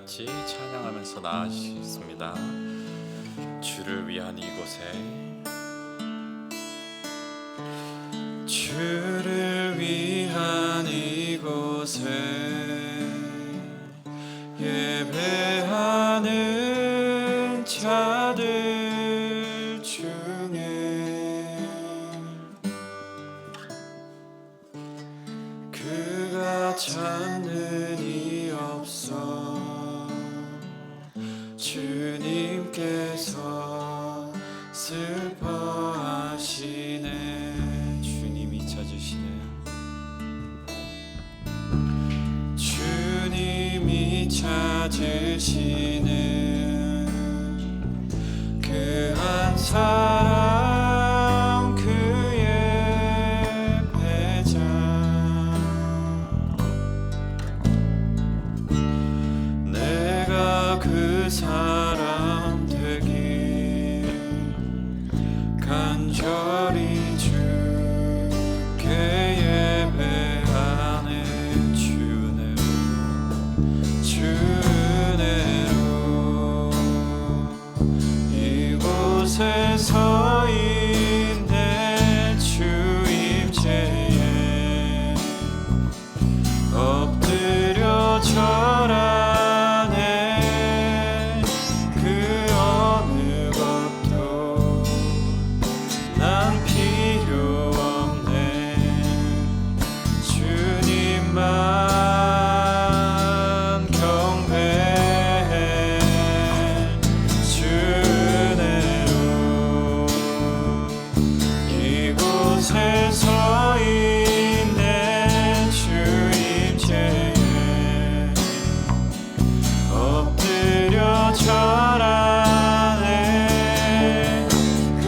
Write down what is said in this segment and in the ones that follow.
같이 찬양하면서 나아가시겠습니다. 주를 위한 이곳에, 주를 위한 이곳에 예배하는 자들 중에 그가 찾는 이 없어. 주님께서 슬퍼하시네. 주님이 찾으시네. 주님이 찾으시는 그 한 사람, 그의 배자. 내가 그 사람 되길 간절히 주께 예배하네. 주 은혜로 이곳에 서 있네. 주 임재에 엎드려 절하네. 그 어느 것도 난 필요 없네. 주님만 경배해. 주 은혜로 이곳에 서 있네. 주 임재에 엎드려 절하네. 그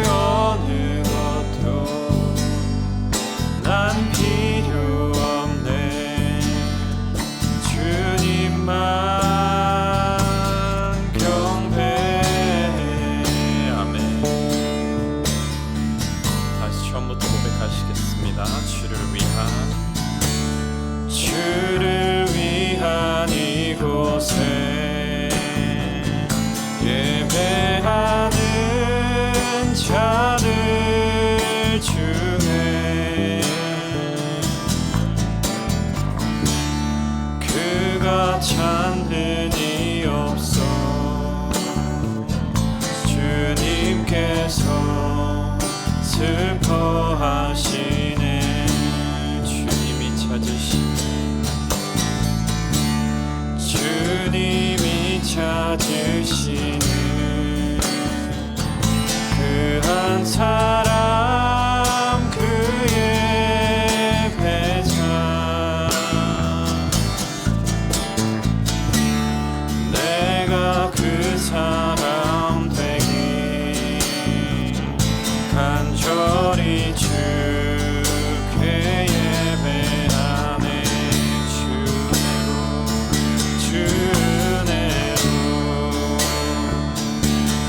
어느 것도 난 필요 없네. 주님만 경배해. 아멘. 다시 처음부터 고백하시겠습니다. 주를 위한 이곳에 예배하는 자들 중에 그가 찾는 이 없어. 주님께서 슬퍼하시네. 주님이 찾으시는 그 한 사람, 그의 배자. 내가 그 사람 되길 간절히 주께 예배하네. 주 은혜로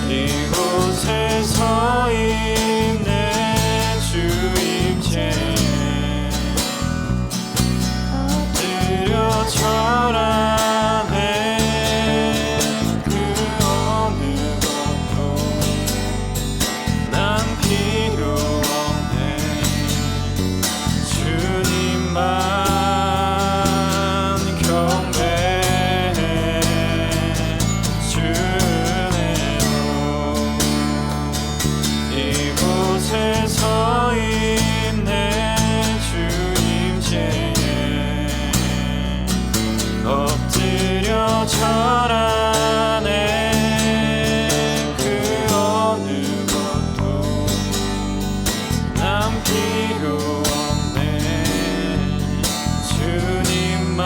이곳에 서 있네. 주 임재에 엎드려 절하네. 그 어느 것도 난 필요 없네. 주님만 경배해. 주 은혜로 이곳에 서 있네. 주 임재에 엎드려 절하네. 그 어느 것도 난 필요 없네. 주님만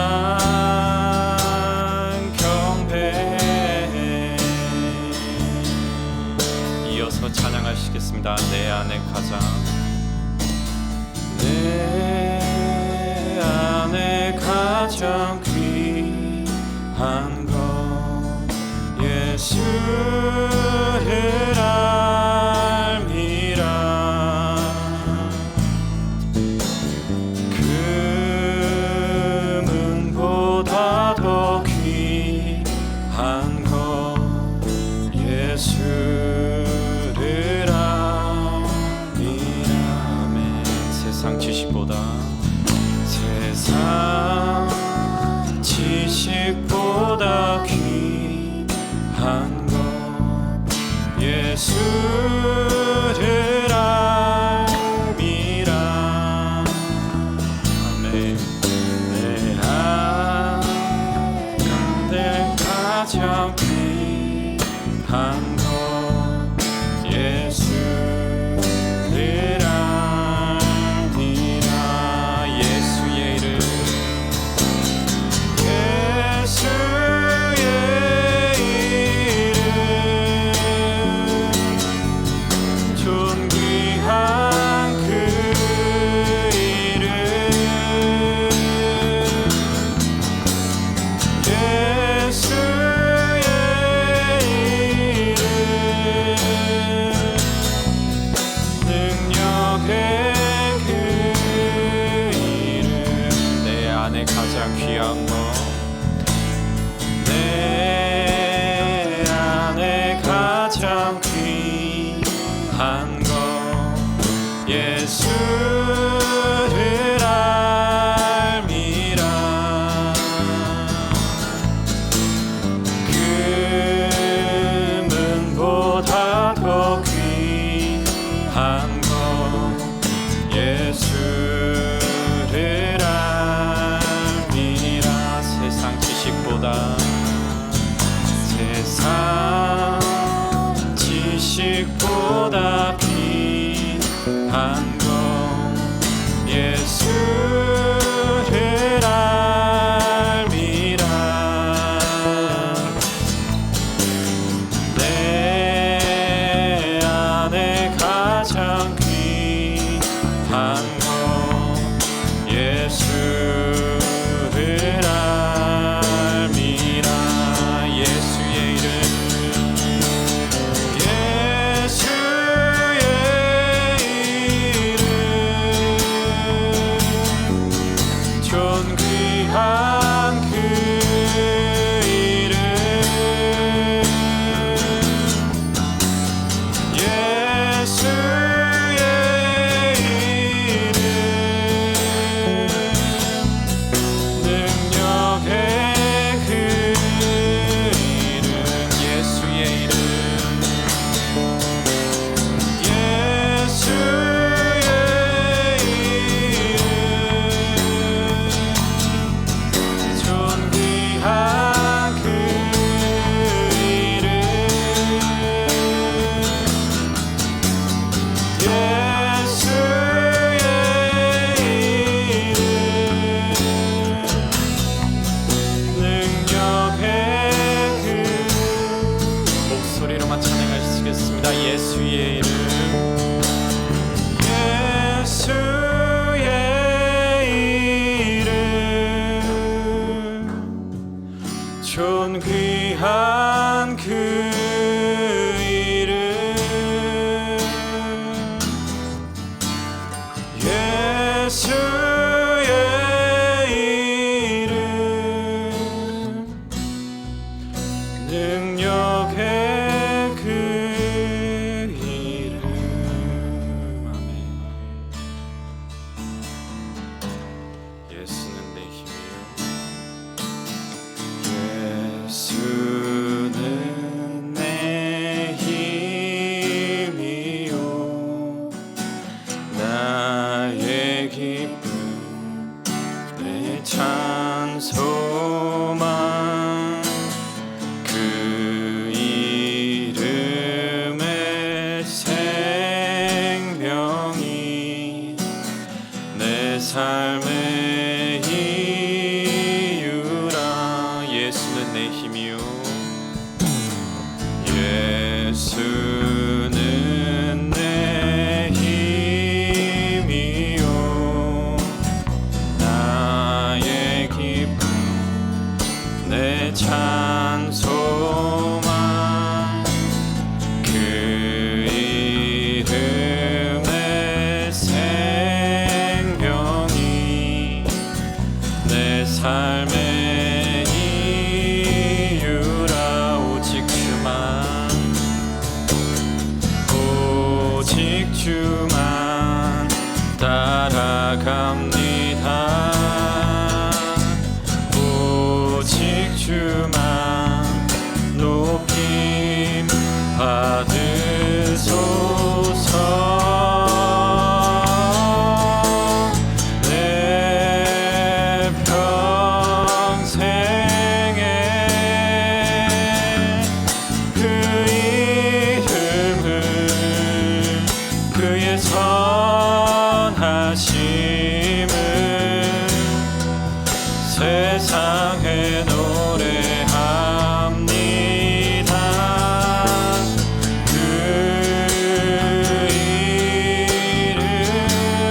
경배해. 이어서 찬양하시겠습니다. 내 안에 가장 귀한 것 예수를 알미라. 금은보다 더 귀한 한 것 예수를 알미라. 예수의 이름 예수의 이름 존귀한 그 이름 예수의 이름 능력의 그 이름 내 안에 가장 귀한 것 내 안에 가장 귀한 것 예수를 알미라. 금은보다 더 귀한 것 예수를 알미라. 세상 지식보다 세상 지식보다 귀한 것 예수를 알미라. 내 안에 가장 귀한 것 예수를 알미라. 예수의 이름 예수의 이름 존귀한 그 이름 예수의 이름 능력의 그 이름 예수의 이름 예수의 이름 존귀한 그 이름 예수의 이름 능력의 그 목소리로만 찬양하시겠습니다. 예수의 이름 예수의 이름 존귀한 그 이름 예수의 이름 능력의 그 이름. 아멘. 예수는 내 힘이요 예수는 내 힘이요 나의 기쁨 내 찬송만 그 이름의 생명이 내 삶의 이유라. 예수는 내 힘이요 예수는 내 힘이요 나의 기쁨 내 찬송만 그 이름의 생명이 내 삶의 이유라. 오직 주만 따라갑니다. 오직 주만 세상에 노래합니다. 그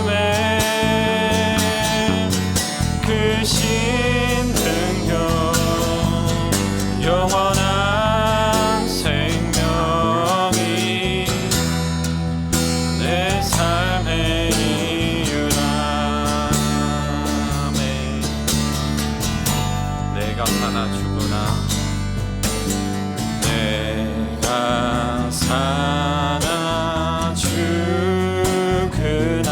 이름에 크신 능력 영원한 생명이 내 삶의 이유라. 아멘. 내가 사나 죽으나 내가 사나 죽으나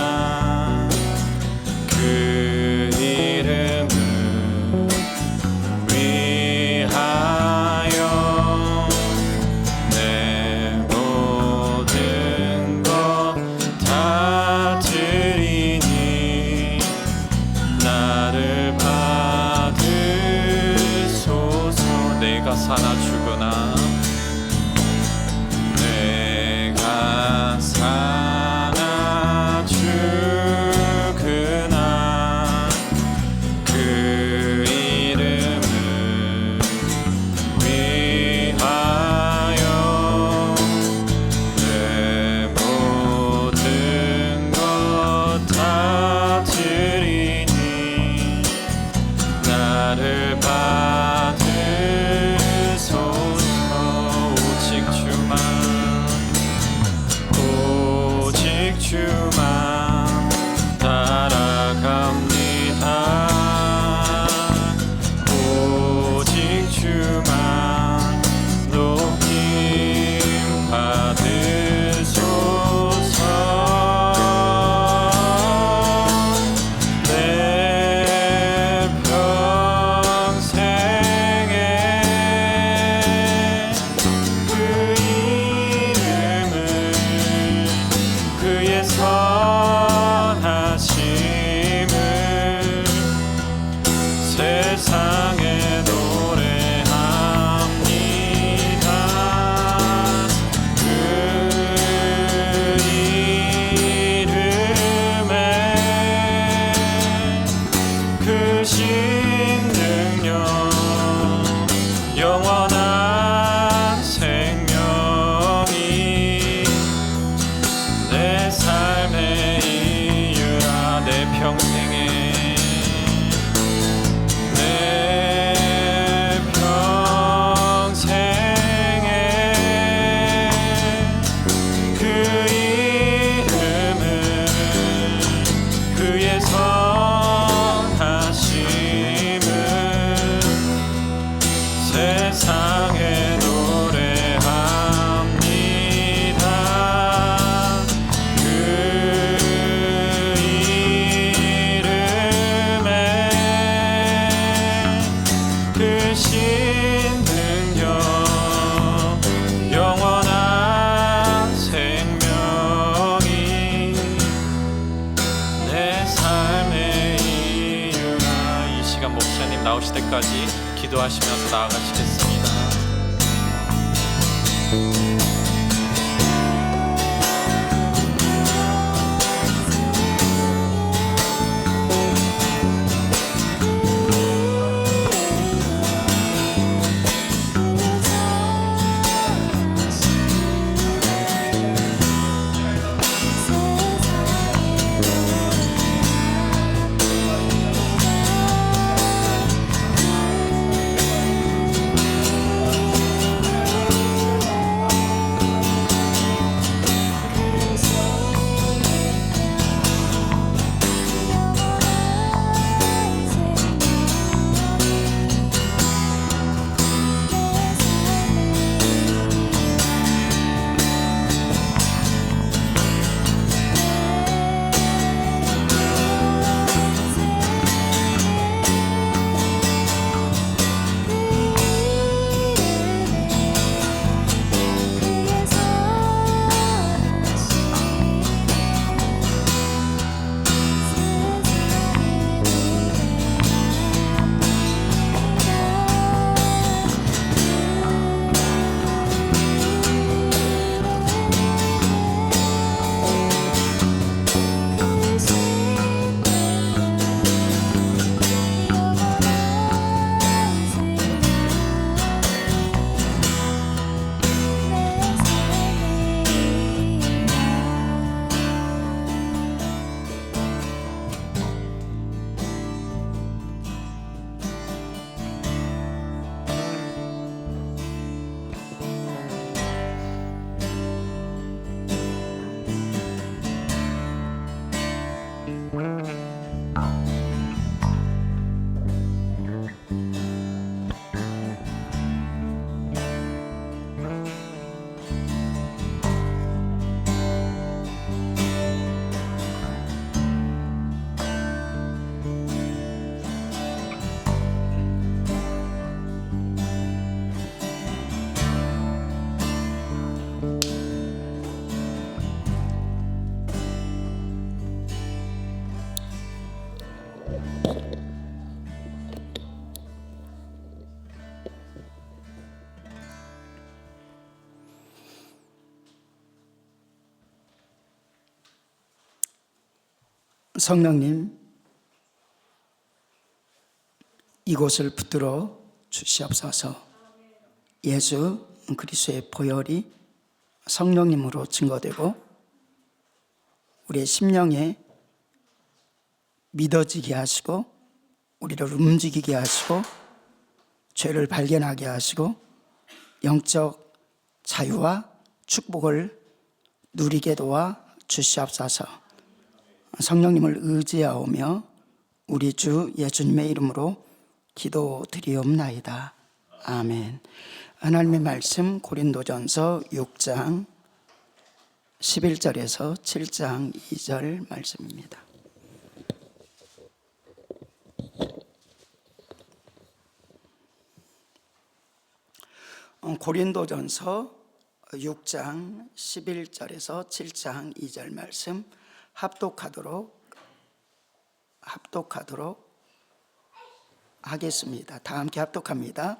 그 이름을 위하여 내 모든 것 다 드리니 나를 받으소서. 내가 사나 죽으나 내가 사나 죽으나 그 이름을 위하여 내 모든 것 다 드리니 나를 받으소서. 오직 주만 따라갑니다. 오직 주만 높임 받으소서. 내 평생에 그 이름을 그의 선하심을 세상에 노래합니다. 그 이름에 크신 능력 영원한 생명이 내 삶의 이유라. 내 평생에 그 이름을 그의 선하심을 세상에 노래합니다. 그 이름에 크신 능력 영원한 생명이 내 삶의 이유라. 이 시간 목사님 나오실 때까지 기도하시면서 나아가시겠습니다. 성령님, 이곳을 붙들어 주시옵소서. 예수 그리스도의 보혈이 성령님으로 증거되고 우리의 심령에 믿어지게 하시고 우리를 움직이게 하시고 죄를 발견하게 하시고 영적 자유와 축복을 누리게 도와 주시옵소서. 성령님을 의지하오며 우리 주 예수님의 이름으로 기도드리옵나이다. 아멘. 하나님의 말씀 고린도전서 6장 11절에서 7장 2절 말씀입니다. 고린도전서 6장 11절에서 7장 2절 말씀 합독하도록 하겠습니다. 다 함께 합독합니다.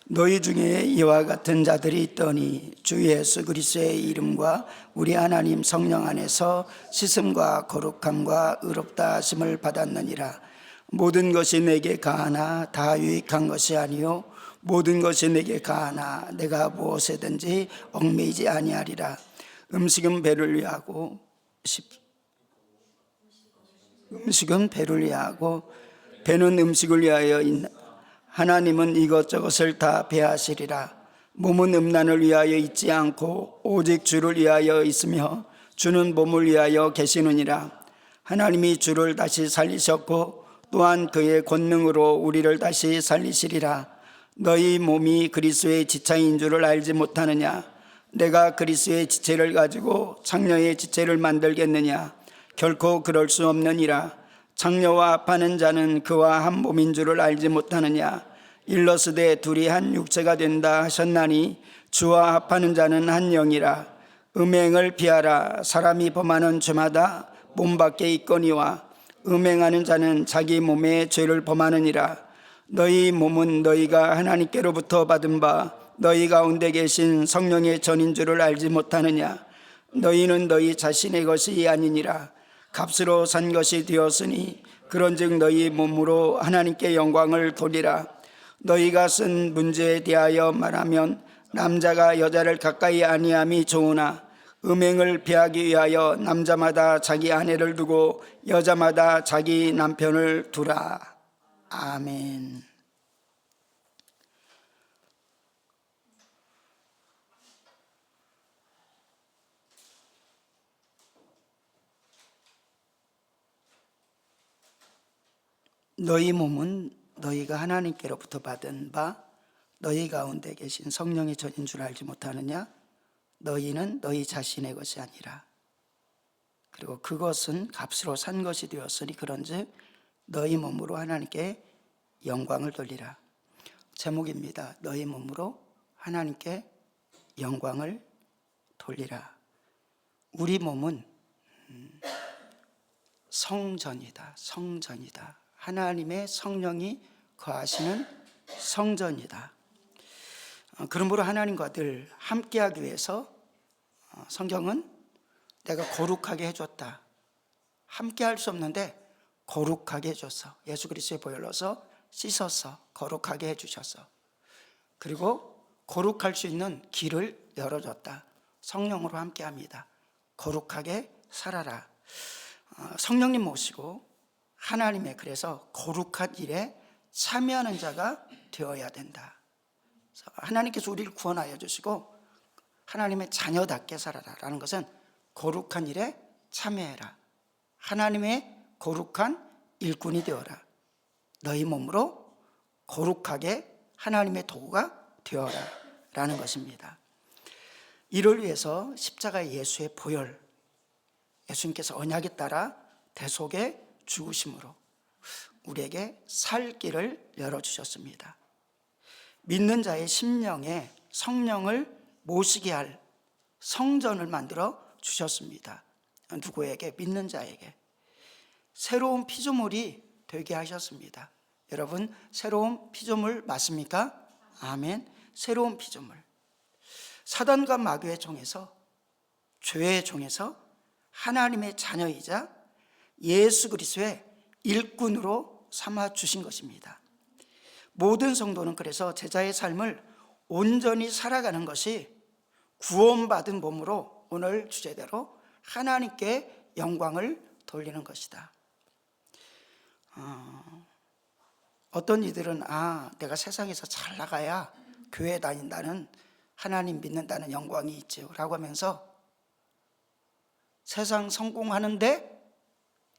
너희 중에 이와 같은 자들이 있더니 주 예수 그리스도의 이름과 우리 하나님 성령 안에서 씻음과 거룩함과 의롭다 하심을 받았느니라. 모든 것이 내게 가하나 다 유익한 것이 아니요 모든 것이 내게 가하나 내가 무엇에든지 얽매이지 아니하리라. 음식은 배를 위하고 배는 음식을 위하여 있나. 하나님은 이것저것을 다 배하시리라. 몸은 음란을 위하여 있지 않고 오직 주를 위하여 있으며 주는 몸을 위하여 계시느니라. 하나님이 주를 다시 살리셨고 또한 그의 권능으로 우리를 다시 살리시리라. 너희 몸이 그리스도의 지체인 줄을 알지 못하느냐? 내가 그리스도의 지체를 가지고 장녀의 지체를 만들겠느냐? 결코 그럴 수 없느니라. 장녀와 합하는 자는 그와 한 몸인 줄을 알지 못하느냐? 일러스되 둘이 한 육체가 된다 하셨나니 주와 합하는 자는 한 영이라. 음행을 피하라. 사람이 범하는 죄마다 몸 밖에 있거니와 음행하는 자는 자기 몸에 죄를 범하느니라. 너희 몸은 너희가 하나님께로부터 받은 바 너희 가운데 계신 성령의 전인 줄을 알지 못하느냐? 너희는 너희 자신의 것이 아니니라. 값으로 산 것이 되었으니 그런즉 너희 몸으로 하나님께 영광을 돌리라. 너희가 쓴 문제에 대하여 말하면 남자가 여자를 가까이 아니함이 좋으나 음행을 피하기 위하여 남자마다 자기 아내를 두고 여자마다 자기 남편을 두라. 아멘. 너희 몸은 너희가 하나님께로부터 받은 바 너희 가운데 계신 성령의 전인 줄 알지 못하느냐? 너희는 너희 자신의 것이 아니라 그리고 그것은 값으로 산 것이 되었으니 그런즉 너희 몸으로 하나님께 영광을 돌리라. 제목입니다. 너희 몸으로 하나님께 영광을 돌리라. 우리 몸은 성전이다. 하나님의 성령이 거하시는 성전이다. 그러므로 하나님과 늘 함께하기 위해서 성경은 내가 거룩하게 해줬다. 함께할 수 없는데 거룩하게 해줬어. 예수 그리스도의 보혈로서 씻어서 거룩하게 해주셨어. 그리고 거룩할 수 있는 길을 열어줬다. 성령으로 함께합니다. 거룩하게 살아라. 성령님 모시고 하나님의 그래서 거룩한 일에 참여하는 자가 되어야 된다. 하나님께서 우리를 구원하여 주시고 하나님의 자녀답게 살아라라는 것은 거룩한 일에 참여해라. 하나님의 거룩한 일꾼이 되어라. 너희 몸으로 거룩하게 하나님의 도구가 되어라 라는 것입니다. 이를 위해서 십자가의 예수의 보혈, 예수님께서 언약에 따라 대속의 죽으심으로 우리에게 살 길을 열어주셨습니다. 믿는 자의 심령에 성령을 모시게 할 성전을 만들어 주셨습니다. 누구에게? 믿는 자에게. 새로운 피조물이 되게 하셨습니다. 여러분, 새로운 피조물 맞습니까? 아멘. 새로운 피조물. 사단과 마귀의 종에서, 죄의 종에서 하나님의 자녀이자 예수 그리스도의 일꾼으로 삼아 주신 것입니다. 모든 성도는 그래서 제자의 삶을 온전히 살아가는 것이 구원받은 몸으로 오늘 주제대로 하나님께 영광을 돌리는 것이다. 어떤 이들은 내가 세상에서 잘 나가야 교회 다닌다는, 하나님 믿는다는 영광이 있죠 라고 하면서 세상 성공하는데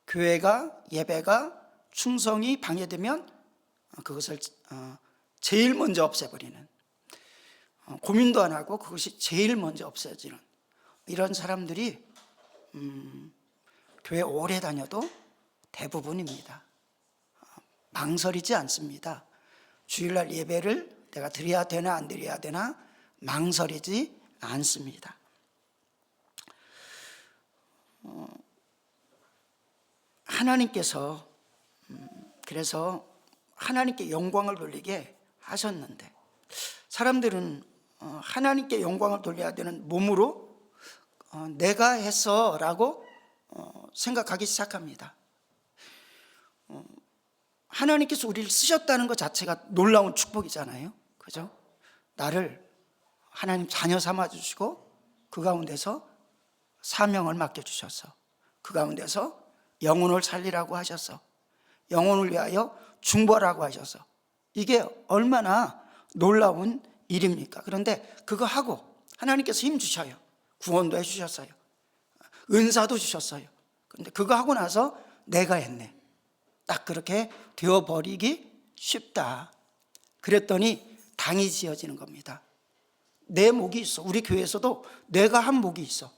교회가, 예배가, 충성이 방해되면 그것을 제일 먼저 없애버리는, 고민도 안 하고 그것이 제일 먼저 없어지는 이런 사람들이 교회 오래 다녀도 대부분입니다. 망설이지 않습니다. 주일날 예배를 내가 드려야 되나 안 드려야 되나 망설이지 않습니다. 하나님께서 그래서 하나님께 영광을 돌리게 하셨는데, 사람들은 하나님께 영광을 돌려야 되는 몸으로 내가 했어 라고 생각하기 시작합니다. 하나님께서 우리를 쓰셨다는 것 자체가 놀라운 축복이잖아요. 그죠? 나를 하나님 자녀 삼아 주시고 그 가운데서 사명을 맡겨주셔서 그 가운데서 영혼을 살리라고 하셔서 영혼을 위하여 중보라고 하셔서 이게 얼마나 놀라운 일입니까? 그런데 그거 하고 하나님께서 힘 주셔요. 구원도 해주셨어요. 은사도 주셨어요. 그런데 그거 하고 나서 내가 했네, 딱 그렇게 되어버리기 쉽다. 그랬더니 당이 지어지는 겁니다. 내 목이 있어. 우리 교회에서도 내가 한 목이 있어.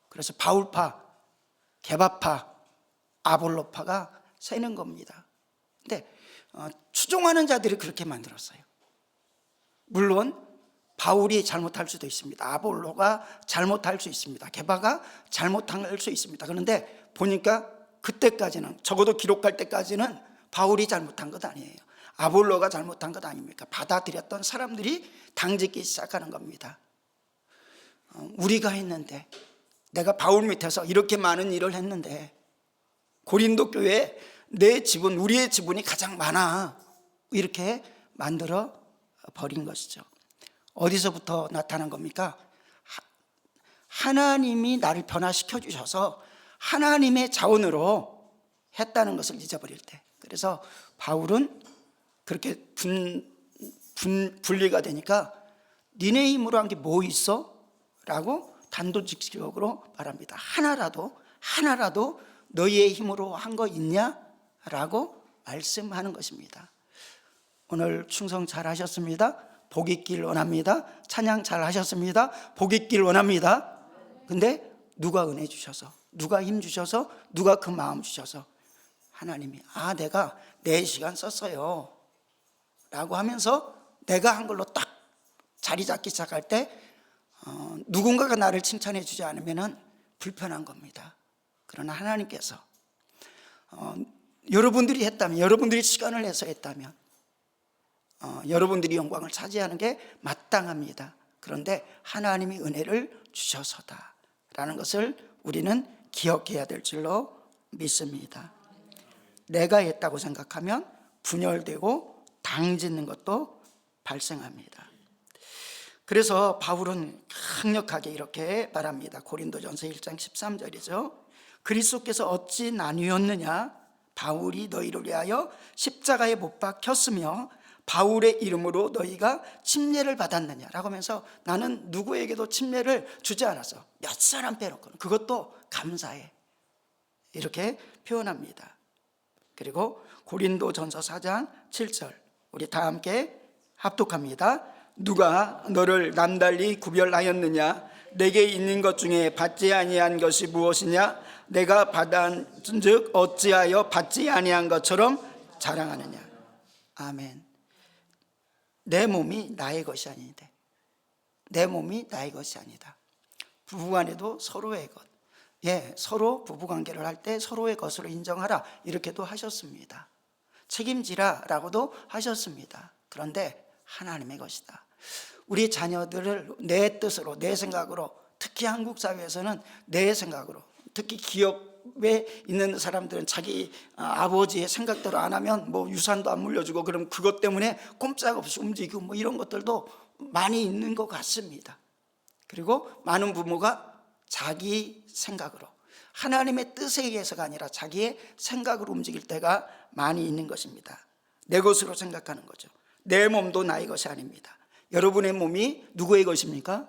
그래서 바울파, 게바파, 아볼로파가 새는 겁니다. 근데 추종하는 자들이 그렇게 만들었어요. 물론 바울이 잘못할 수도 있습니다. 아볼로가 잘못할 수 있습니다. 게바가 잘못할 수 있습니다. 그런데 보니까 그때까지는, 적어도 기록할 때까지는 바울이 잘못한 것 아니에요. 아볼로가 잘못한 것 아닙니까? 받아들였던 사람들이 당짓기 시작하는 겁니다. 우리가 했는데, 내가 바울 밑에서 이렇게 많은 일을 했는데 고린도 교회에 내 지분, 우리의 지분이 가장 많아, 이렇게 만들어 버린 것이죠. 어디서부터 나타난 겁니까? 하나님이 나를 변화시켜 주셔서 하나님의 자원으로 했다는 것을 잊어버릴 때, 그래서 바울은 그렇게 분리가 되니까 니네 힘으로 한 게 뭐 있어? 라고 단도직입적으로 말합니다. 하나라도 너희의 힘으로 한 거 있냐? 라고 말씀하는 것입니다. 오늘 충성 잘 하셨습니다. 복 있길 원합니다. 찬양 잘 하셨습니다. 복 있길 원합니다. 근데 누가 은혜 주셔서, 누가 힘 주셔서, 누가 그 마음 주셔서? 하나님이 내가 4시간 썼어요 라고 하면서 내가 한 걸로 딱 자리 잡기 시작할 때 누군가가 나를 칭찬해 주지 않으면 불편한 겁니다. 그러나 하나님께서 여러분들이 했다면, 여러분들이 시간을 내서 했다면 여러분들이 영광을 차지하는 게 마땅합니다. 그런데 하나님이 은혜를 주셔서다 라는 것을 우리는 기억해야 될 줄로 믿습니다. 내가 했다고 생각하면 분열되고 당짓는 것도 발생합니다. 그래서 바울은 강력하게 이렇게 말합니다. 고린도전서 1장 13절이죠. 그리스도께서 어찌 나뉘었느냐? 바울이 너희를 위하여 십자가에 못 박혔으며 바울의 이름으로 너희가 침례를 받았느냐? 라고 하면서 나는 누구에게도 침례를 주지 않았어. 몇 사람 빼놓고, 그것도 감사해, 이렇게 표현합니다. 그리고 고린도전서 4장 7절 우리 다 함께 합독합니다. 누가 너를 남달리 구별하였느냐? 내게 있는 것 중에 받지 아니한 것이 무엇이냐? 내가 받은즉 어찌하여 받지 아니한 것처럼 자랑하느냐? 아멘. 내 몸이 나의 것이 아닌데, 내 몸이 나의 것이 아니다. 부부간에도 서로의 것, 서로 부부관계를 할 때 서로의 것으로 인정하라, 이렇게도 하셨습니다. 책임지라 라고도 하셨습니다. 그런데 하나님의 것이다. 우리 자녀들을 내 뜻으로, 내 생각으로, 특히 한국 사회에서는 내 생각으로, 특히 기업 기독교에 있는 사람들은 자기 아버지의 생각대로 안 하면 뭐 유산도 안 물려주고, 그럼 그것 때문에 꼼짝없이 움직이고 뭐 이런 것들도 많이 있는 것 같습니다. 그리고 많은 부모가 자기 생각으로, 하나님의 뜻에 의해서가 아니라 자기의 생각으로 움직일 때가 많이 있는 것입니다. 내 것으로 생각하는 거죠. 내 몸도 나의 것이 아닙니다. 여러분의 몸이 누구의 것입니까?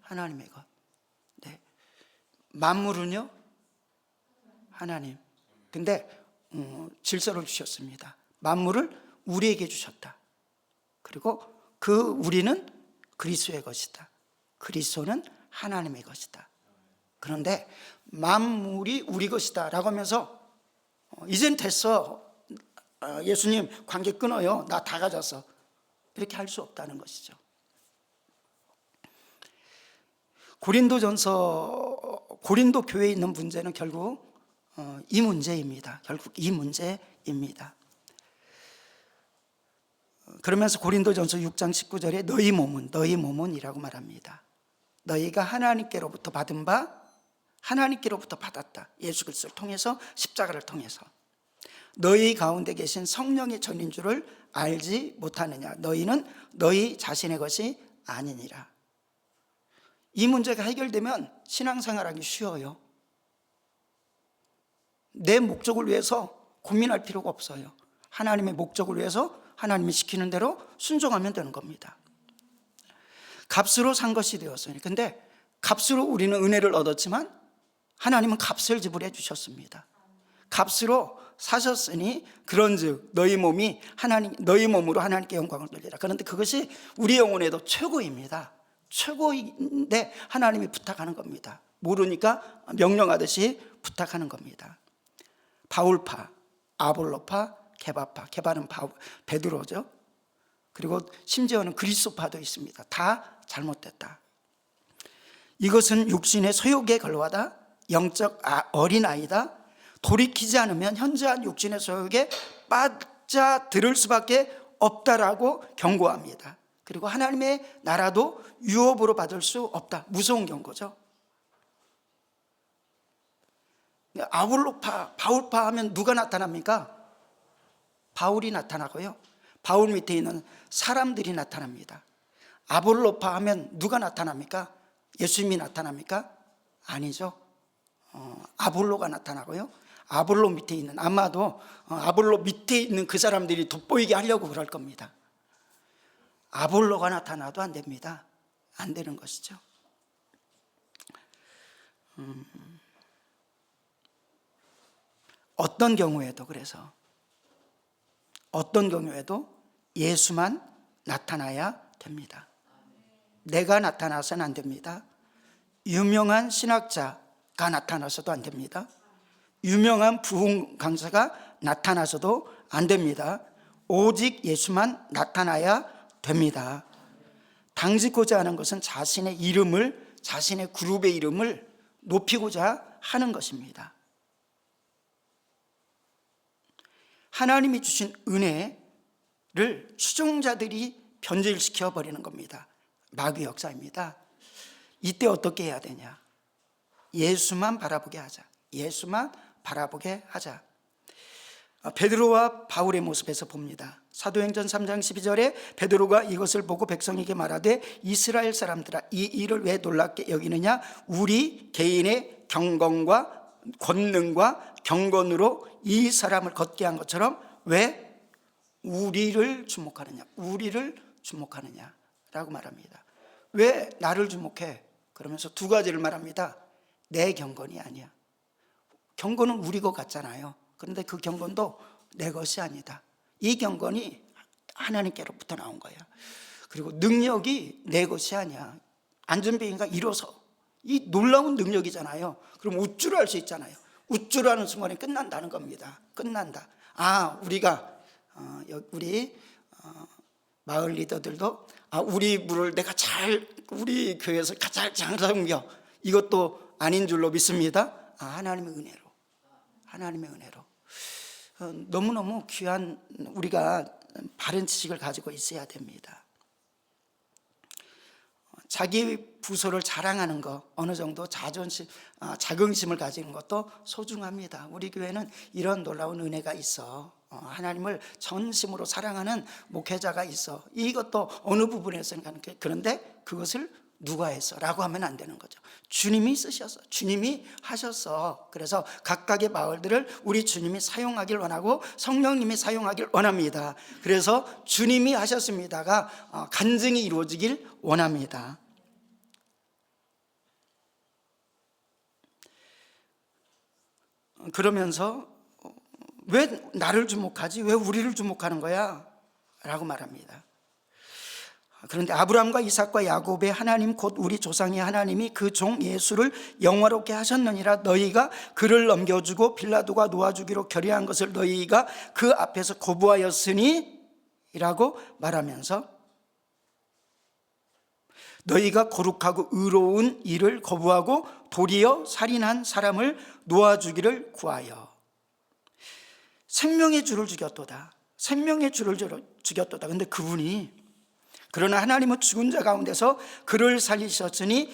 하나님의 것. 네. 만물은요? 하나님. 근데 질서를 주셨습니다. 만물을 우리에게 주셨다. 그리고 그 우리는 그리스도의 것이다. 그리스도는 하나님의 것이다. 그런데 만물이 우리 것이다 라고 하면서 이젠 됐어, 예수님 관계 끊어요, 나 다 가졌어, 이렇게 할 수 없다는 것이죠. 고린도 교회에 있는 문제는 결국 이 문제입니다. 결국 이 문제입니다. 그러면서 고린도전서 6장 19절에 너희 몸은 이라고 말합니다. 너희가 하나님께로부터 받은 바 하나님께로부터 받았다. 예수 그리스도를 통해서, 십자가를 통해서. 너희 가운데 계신 성령의 전인 줄을 알지 못하느냐. 너희는 너희 자신의 것이 아니니라. 이 문제가 해결되면 신앙생활하기 쉬워요. 내 목적을 위해서 고민할 필요가 없어요. 하나님의 목적을 위해서 하나님이 시키는 대로 순종하면 되는 겁니다. 값으로 산 것이 되었으니, 근데 값으로 우리는 은혜를 얻었지만 하나님은 값을 지불해 주셨습니다. 값으로 사셨으니 그런즉 너희 몸으로 하나님께 영광을 돌리라. 그런데 그것이 우리 영혼에도 최고입니다. 최고인데 하나님이 부탁하는 겁니다. 모르니까 명령하듯이 부탁하는 겁니다. 바울파, 아볼로파, 게바파. 게바는 베드로죠. 그리고 심지어는 그리스도파도 있습니다. 다 잘못됐다. 이것은 육신의 소욕에 걸러하다, 영적 어린아이다. 돌이키지 않으면 현저한 육신의 소욕에 빠져들을 수밖에 없다라고 경고합니다. 그리고 하나님의 나라도 유업으로 받을 수 없다. 무서운 경고죠. 아볼로파, 바울파 하면 누가 나타납니까? 바울이 나타나고요. 바울 밑에 있는 사람들이 나타납니다. 아볼로파 하면 누가 나타납니까? 예수님이 나타납니까? 아니죠. 아볼로가 나타나고요. 아볼로 밑에 있는, 아마도 아볼로 밑에 있는 그 사람들이 돋보이게 하려고 그럴 겁니다. 아볼로가 나타나도 안 됩니다. 안 되는 것이죠. 어떤 경우에도, 그래서 어떤 경우에도 예수만 나타나야 됩니다. 내가 나타나서는 안 됩니다. 유명한 신학자가 나타나서도 안 됩니다. 유명한 부흥 강사가 나타나서도 안 됩니다. 오직 예수만 나타나야 됩니다. 당짓고자 하는 것은 자신의 이름을, 자신의 그룹의 이름을 높이고자 하는 것입니다. 하나님이 주신 은혜를 추종자들이 변질시켜 버리는 겁니다. 마귀 역사입니다. 이때 어떻게 해야 되냐? 예수만 바라보게 하자. 예수만 바라보게 하자. 베드로와 바울의 모습에서 봅니다. 사도행전 3장 12절에 베드로가 이것을 보고 백성에게 말하되 이스라엘 사람들아, 이 일을 왜 놀랍게 여기느냐? 우리 개인의 경건과 권능과 경건으로 이 사람을 걷게 한 것처럼 왜 우리를 주목하느냐? 우리를 주목하느냐라고 말합니다. 왜 나를 주목해? 그러면서 두 가지를 말합니다. 내 경건이 아니야. 경건은 우리 것 같잖아요. 그런데 그 경건도 내 것이 아니다. 이 경건이 하나님께로부터 나온 거야. 그리고 능력이 내 것이 아니야. 안전비행가 일어서, 이 놀라운 능력이잖아요. 그럼 우쭐을 할 수 있잖아요. 우쭐을 하는 순간에 끝난다는 겁니다. 끝난다. 우리 마을 리더들도 우리 물을 내가 우리 교회에서 가장 잘 섬겨, 이것도 아닌 줄로 믿습니다. 하나님의 은혜로 너무너무 귀한, 우리가 바른 지식을 가지고 있어야 됩니다. 자기 부서를 자랑하는 거, 어느 정도 자긍심을 가지는 것도 소중합니다. 우리 교회는 이런 놀라운 은혜가 있어. 하나님을 전심으로 사랑하는 목회자가 있어. 이것도 어느 부분에서는 가능해. 그런데 그것을 누가 했어? 라고 하면 안 되는 거죠. 주님이 쓰셨어. 주님이 하셨어. 그래서 각각의 마을들을 우리 주님이 사용하길 원하고 성령님이 사용하길 원합니다. 그래서 주님이 하셨습니다가 간증이 이루어지길 원합니다. 그러면서 왜 나를 주목하지? 왜 우리를 주목하는 거야? 라고 말합니다. 그런데 아브라함과 이삭과 야곱의 하나님 곧 우리 조상의 하나님이 그 종 예수를 영화롭게 하셨느니라. 너희가 그를 넘겨주고 빌라도가 놓아주기로 결의한 것을 너희가 그 앞에서 거부하였으니 라고 말하면서 너희가 거룩하고 의로운 일을 거부하고 도리어 살인한 사람을 놓아주기를 구하여 생명의 주를 죽였도다. 생명의 주를 죽였도다. 근데 그분이 그러나 하나님은 죽은 자 가운데서 그를 살리셨으니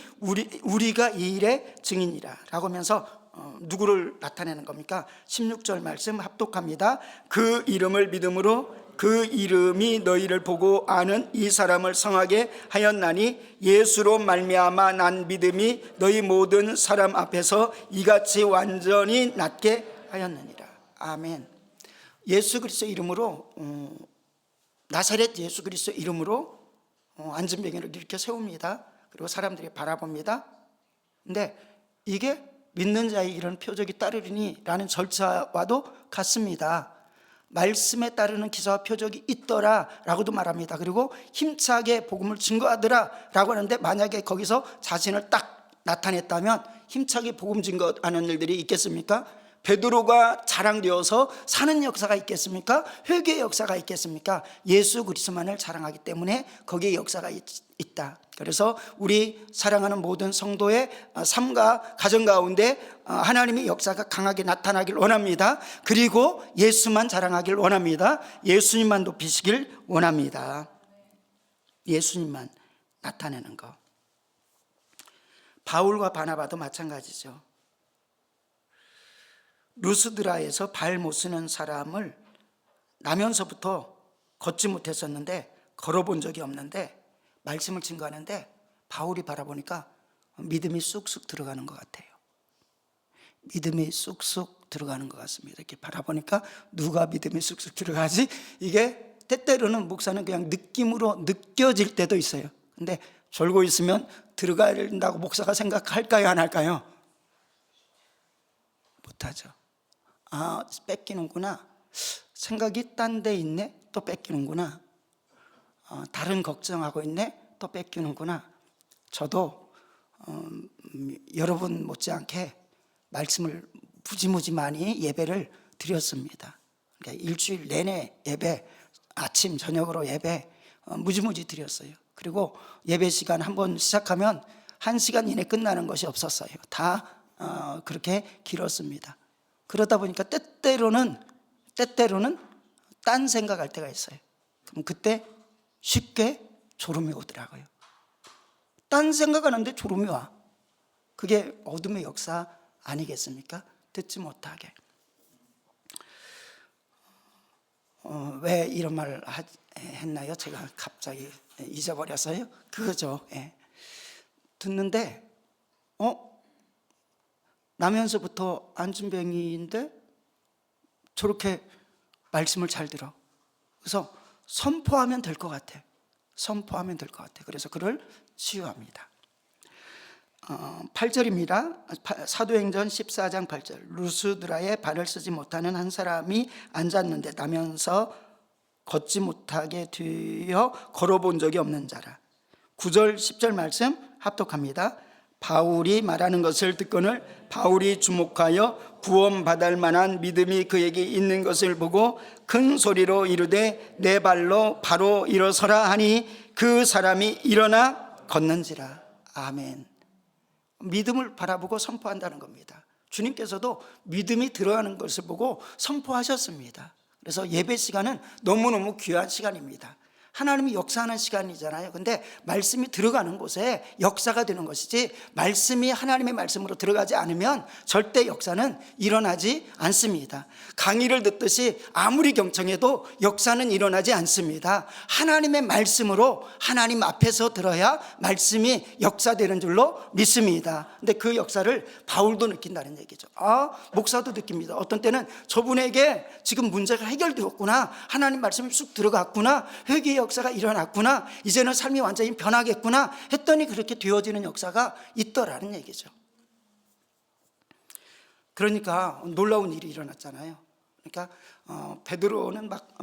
우리가 이 일의 증인이라 라고 하면서 누구를 나타내는 겁니까? 16절 말씀 합독합니다. 그 이름을 믿음으로 그 이름이 너희를 보고 아는 이 사람을 성하게 하였나니 예수로 말미암아 난 믿음이 너희 모든 사람 앞에서 이같이 완전히 낫게 하였느니라. 아멘. 예수 그리스도 이름으로 나사렛 예수 그리스도 이름으로 안진뱅이를 이렇게 세웁니다. 그리고 사람들이 바라봅니다. 근데 이게 믿는 자의 이런 표적이 따르리니 라는 절차와도 같습니다. 말씀에 따르는 기사와 표적이 있더라 라고도 말합니다. 그리고 힘차게 복음을 증거하더라 라고 하는데 만약에 거기서 자신을 딱 나타냈다면 힘차게 복음 증거하는 일들이 있겠습니까? 베드로가 자랑되어서 사는 역사가 있겠습니까? 회개의 역사가 있겠습니까? 예수 그리스도만을 자랑하기 때문에 거기에 역사가 있다. 그래서 우리 사랑하는 모든 성도의 삶과 가정 가운데 하나님의 역사가 강하게 나타나길 원합니다. 그리고 예수만 자랑하길 원합니다. 예수님만 높이시길 원합니다. 예수님만 나타내는 거. 바울과 바나바도 마찬가지죠. 루스드라에서 발 못 쓰는 사람을 나면서부터 걷지 못했었는데, 걸어본 적이 없는데 말씀을 증거하는데 바울이 바라보니까 믿음이 쑥쑥 들어가는 것 같아요. 믿음이 쑥쑥 들어가는 것 같습니다. 이렇게 바라보니까 누가 믿음이 쑥쑥 들어가지? 이게 때때로는 목사는 그냥 느낌으로 느껴질 때도 있어요. 근데 졸고 있으면 들어가야 된다고 목사가 생각할까요? 안 할까요? 못하죠. 뺏기는구나. 생각이 딴 데 있네. 또 뺏기는구나. 다른 걱정하고 있네. 또 뺏기는구나. 저도 여러분 못지않게 말씀을 무지무지 많이 예배를 드렸습니다. 그러니까 일주일 내내 예배, 아침 저녁으로 예배 무지무지 드렸어요. 그리고 예배 시간 한번 시작하면 1시간 이내 끝나는 것이 없었어요. 다 그렇게 길었습니다. 그러다 보니까 때때로는 딴 생각할 때가 있어요. 그럼 그때 쉽게 졸음이 오더라고요. 딴 생각하는데 졸음이 와. 그게 어둠의 역사 아니겠습니까? 듣지 못하게. 왜 이런 말을 했나요? 제가 갑자기 잊어버렸어요. 그거죠. 예. 듣는데 나면서부터 안진뱅이인데 저렇게 말씀을 잘 들어. 그래서 선포하면 될 것 같아. 선포하면 될 것 같아. 그래서 그를 치유합니다. 8절입니다. 사도행전 14장 8절. 루스드라에 발을 쓰지 못하는 한 사람이 앉았는데 나면서 걷지 못하게 되어 걸어본 적이 없는 자라. 9절 10절 말씀 합독합니다. 바울이 말하는 것을 듣고는 바울이 주목하여 구원받을 만한 믿음이 그에게 있는 것을 보고 큰 소리로 이르되 내 발로 바로 일어서라 하니 그 사람이 일어나 걷는지라. 아멘. 믿음을 바라보고 선포한다는 겁니다. 주님께서도 믿음이 들어가는 것을 보고 선포하셨습니다. 그래서 예배 시간은 너무너무 귀한 시간입니다. 하나님이 역사하는 시간이잖아요. 근데 말씀이 들어가는 곳에 역사가 되는 것이지, 말씀이 하나님의 말씀으로 들어가지 않으면 절대 역사는 일어나지 않습니다. 강의를 듣듯이 아무리 경청해도 역사는 일어나지 않습니다. 하나님의 말씀으로 하나님 앞에서 들어야 말씀이 역사되는 줄로 믿습니다. 근데 그 역사를 바울도 느낀다는 얘기죠. 목사도 느낍니다. 어떤 때는 저분에게 지금 문제가 해결되었구나, 하나님 말씀이 쑥 들어갔구나, 회개의 역사가 일어났구나, 이제는 삶이 완전히 변하겠구나 했더니 그렇게 되어지는 역사가 있더라는 얘기죠. 그러니까 놀라운 일이 일어났잖아요. 그러니까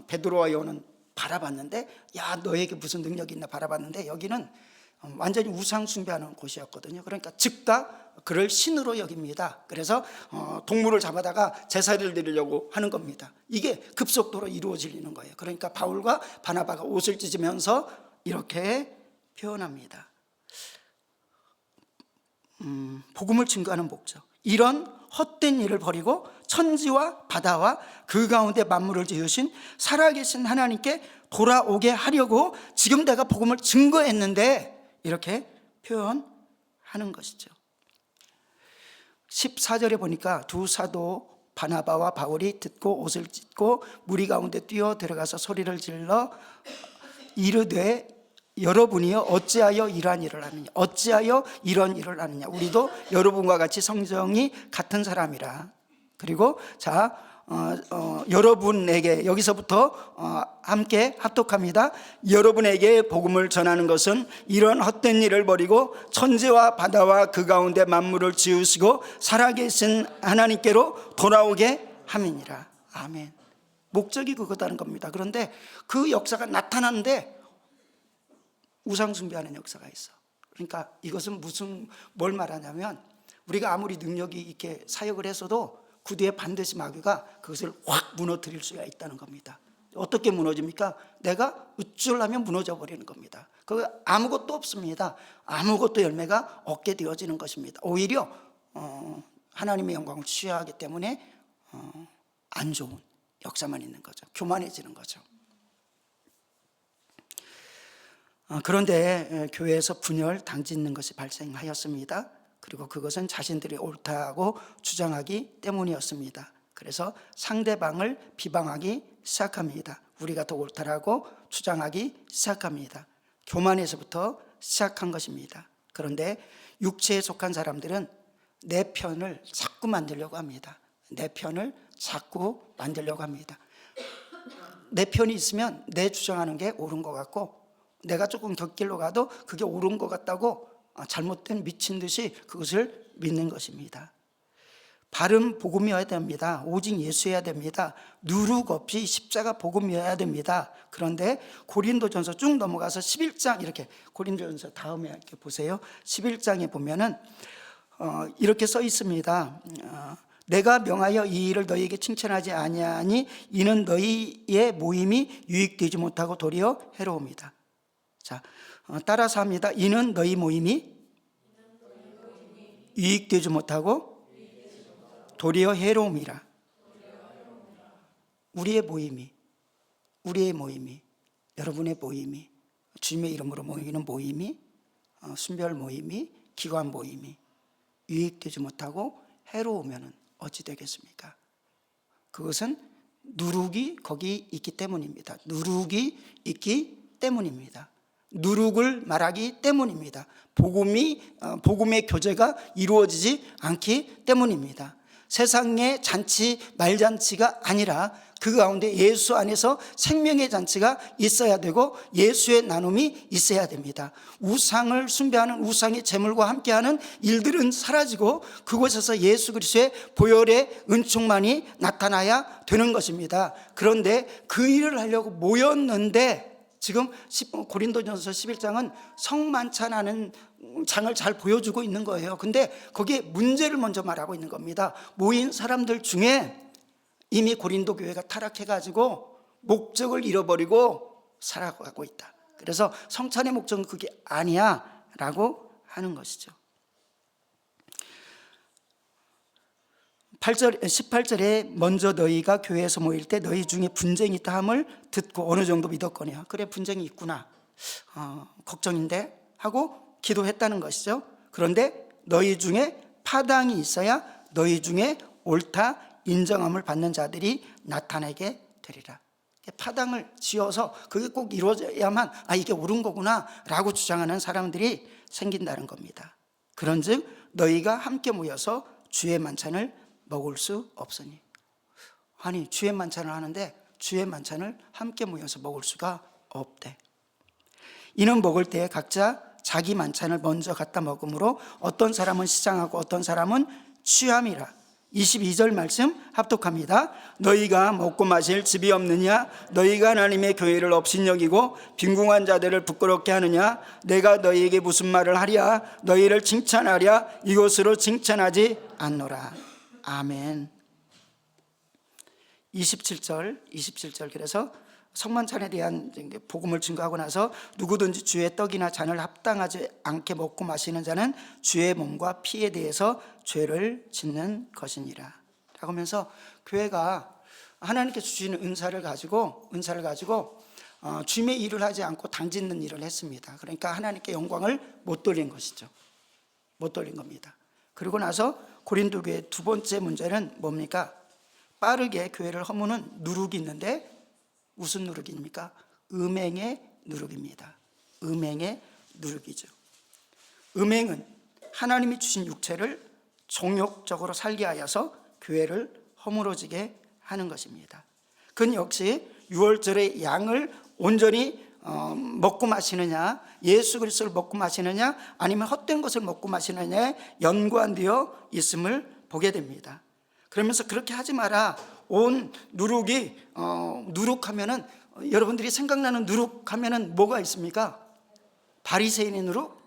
베드로와 요한은 바라봤는데, 야, 너에게 무슨 능력이 있나 바라봤는데, 여기는 완전히 우상 숭배하는 곳이었거든요. 그러니까 즉각 그를 신으로 여깁니다. 그래서 동물을 잡아다가 제사를 드리려고 하는 겁니다. 이게 급속도로 이루어지는 거예요. 그러니까 바울과 바나바가 옷을 찢으면서 이렇게 표현합니다. 복음을 증거하는 목적, 이런 헛된 일을 버리고 천지와 바다와 그 가운데 만물을 지으신 살아계신 하나님께 돌아오게 하려고 지금 내가 복음을 증거했는데, 이렇게 표현하는 것이죠. 14절에 보니까 두 사도 바나바와 바울이 듣고 옷을 찢고 무리 가운데 뛰어 들어가서 소리를 질러 이르되, 여러분이여 어찌하여 이러한 일을 하느냐, 어찌하여 이런 일을 하느냐, 우리도 여러분과 같이 성정이 같은 사람이라. 그리고 여러분에게, 여기서부터 함께 합독합니다. 여러분에게 복음을 전하는 것은 이런 헛된 일을 버리고 천지와 바다와 그 가운데 만물을 지으시고 살아계신 하나님께로 돌아오게 함이니라. 아멘. 목적이 그거다는 겁니다. 그런데 그 역사가 나타나는데 우상 숭배하는 역사가 있어. 그러니까 이것은 뭘 말하냐면, 우리가 아무리 능력이 있게 사역을 했어도 그 뒤에 반드시 마귀가 그것을 확 무너뜨릴 수가 있다는 겁니다. 어떻게 무너집니까? 내가 어쩌려면 무너져 버리는 겁니다. 그 아무것도 없습니다. 아무것도 열매가 없게 되어지는 것입니다. 오히려 하나님의 영광을 취하기 때문에 안 좋은 역사만 있는 거죠. 교만해지는 거죠. 그런데 교회에서 분열 당짓는 것이 발생하였습니다. 그리고 그것은 자신들이 옳다고 주장하기 때문이었습니다. 그래서 상대방을 비방하기 시작합니다. 우리가 더 옳다라고 주장하기 시작합니다. 교만에서부터 시작한 것입니다. 그런데 육체에 속한 사람들은 내 편을 자꾸 만들려고 합니다. 내 편을 자꾸 만들려고 합니다. 내 편이 있으면 내 주장하는 게 옳은 것 같고, 내가 조금 곁길로 가도 그게 옳은 것 같다고 잘못된 미친 듯이 그것을 믿는 것입니다. 바른 복음이어야 됩니다. 오직 예수여야 됩니다. 누룩 없이 십자가 복음이어야 됩니다. 그런데 고린도전서 쭉 넘어가서 11장, 이렇게 고린도전서 다음에 이렇게 보세요. 11장에 보면은 이렇게 써 있습니다. 내가 명하여 이 일을 너희에게 칭찬하지 아니하니 이는 너희의 모임이 유익되지 못하고 도리어 해로움이다. 자, 따라서 합니다. 이는 너희 모임이 유익되지 못하고 도리어 해로움이라. 우리의 모임이, 여러분의 모임이, 주님의 이름으로 모이는 모임이, 순별 모임이, 기관 모임이 유익되지 못하고 해로우면 어찌 되겠습니까? 그것은 누룩이 거기 있기 때문입니다. 누룩이 있기 때문입니다. 누룩을 말하기 때문입니다. 복음의 교제가 이루어지지 않기 때문입니다. 세상의 잔치, 말잔치가 아니라 그 가운데 예수 안에서 생명의 잔치가 있어야 되고 예수의 나눔이 있어야 됩니다. 우상을 숭배하는 우상의 제물과 함께하는 일들은 사라지고 그곳에서 예수 그리스도의 보혈의 은총만이 나타나야 되는 것입니다. 그런데 그 일을 하려고 모였는데, 지금 고린도전서 11장은 성만찬하는 장을 잘 보여주고 있는 거예요. 근데 거기에 문제를 먼저 말하고 있는 겁니다. 모인 사람들 중에 이미 고린도 교회가 타락해가지고 목적을 잃어버리고 살아가고 있다. 그래서 성찬의 목적은 그게 아니야 라고 하는 것이죠. 18절에 먼저 너희가 교회에서 모일 때 너희 중에 분쟁이 있다 함을 듣고 어느 정도 믿었거냐. 그래, 분쟁이 있구나. 걱정인데 하고 기도했다는 것이죠. 그런데 너희 중에 파당이 있어야 너희 중에 옳다 인정함을 받는 자들이 나타나게 되리라. 파당을 지어서 그게 꼭 이루어져야만 이게 옳은 거구나 라고 주장하는 사람들이 생긴다는 겁니다. 그런즉 너희가 함께 모여서 주의 만찬을 먹을 수 없으니. 아니, 주의 만찬을 하는데 주의 만찬을 함께 모여서 먹을 수가 없대. 이는 먹을 때 각자 자기 만찬을 먼저 갖다 먹으므로 어떤 사람은 시장하고 어떤 사람은 취함이라. 22절 말씀 합독합니다. 너희가 먹고 마실 집이 없느냐? 너희가 하나님의 교회를 업신여기고 빈궁한 자들을 부끄럽게 하느냐? 내가 너희에게 무슨 말을 하랴? 너희를 칭찬하랴? 이것으로 칭찬하지 않노라. 아멘. 27절 그래서 성만찬에 대한 복음을 증거하고 나서 누구든지 주의 떡이나 잔을 합당하지 않게 먹고 마시는 자는 주의 몸과 피에 대해서 죄를 짓는 것이니라 라고 하면서 교회가 하나님께서 주시는 은사를 가지고 주님의 일을 하지 않고 당짓는 일을 했습니다. 그러니까 하나님께 영광을 못 돌린 것이죠. 못 돌린 겁니다. 그리고 나서 고린도 교회 두 번째 문제는 뭡니까? 빠르게 교회를 허무는 누룩이 있는데 무슨 누룩입니까? 음행의 누룩입니다. 음행의 누룩이죠. 음행은 하나님이 주신 육체를 정욕적으로 살게 하여서 교회를 허물어지게 하는 것입니다. 그건 역시 유월절의 양을 온전히 먹고 마시느냐, 예수 그리스도를 먹고 마시느냐, 아니면 헛된 것을 먹고 마시느냐에 연관되어 있음을 보게 됩니다. 그러면서 그렇게 하지 마라. 온 누룩이 누룩하면은, 여러분들이 생각나는 누룩하면은 뭐가 있습니까? 바리새인의 누룩,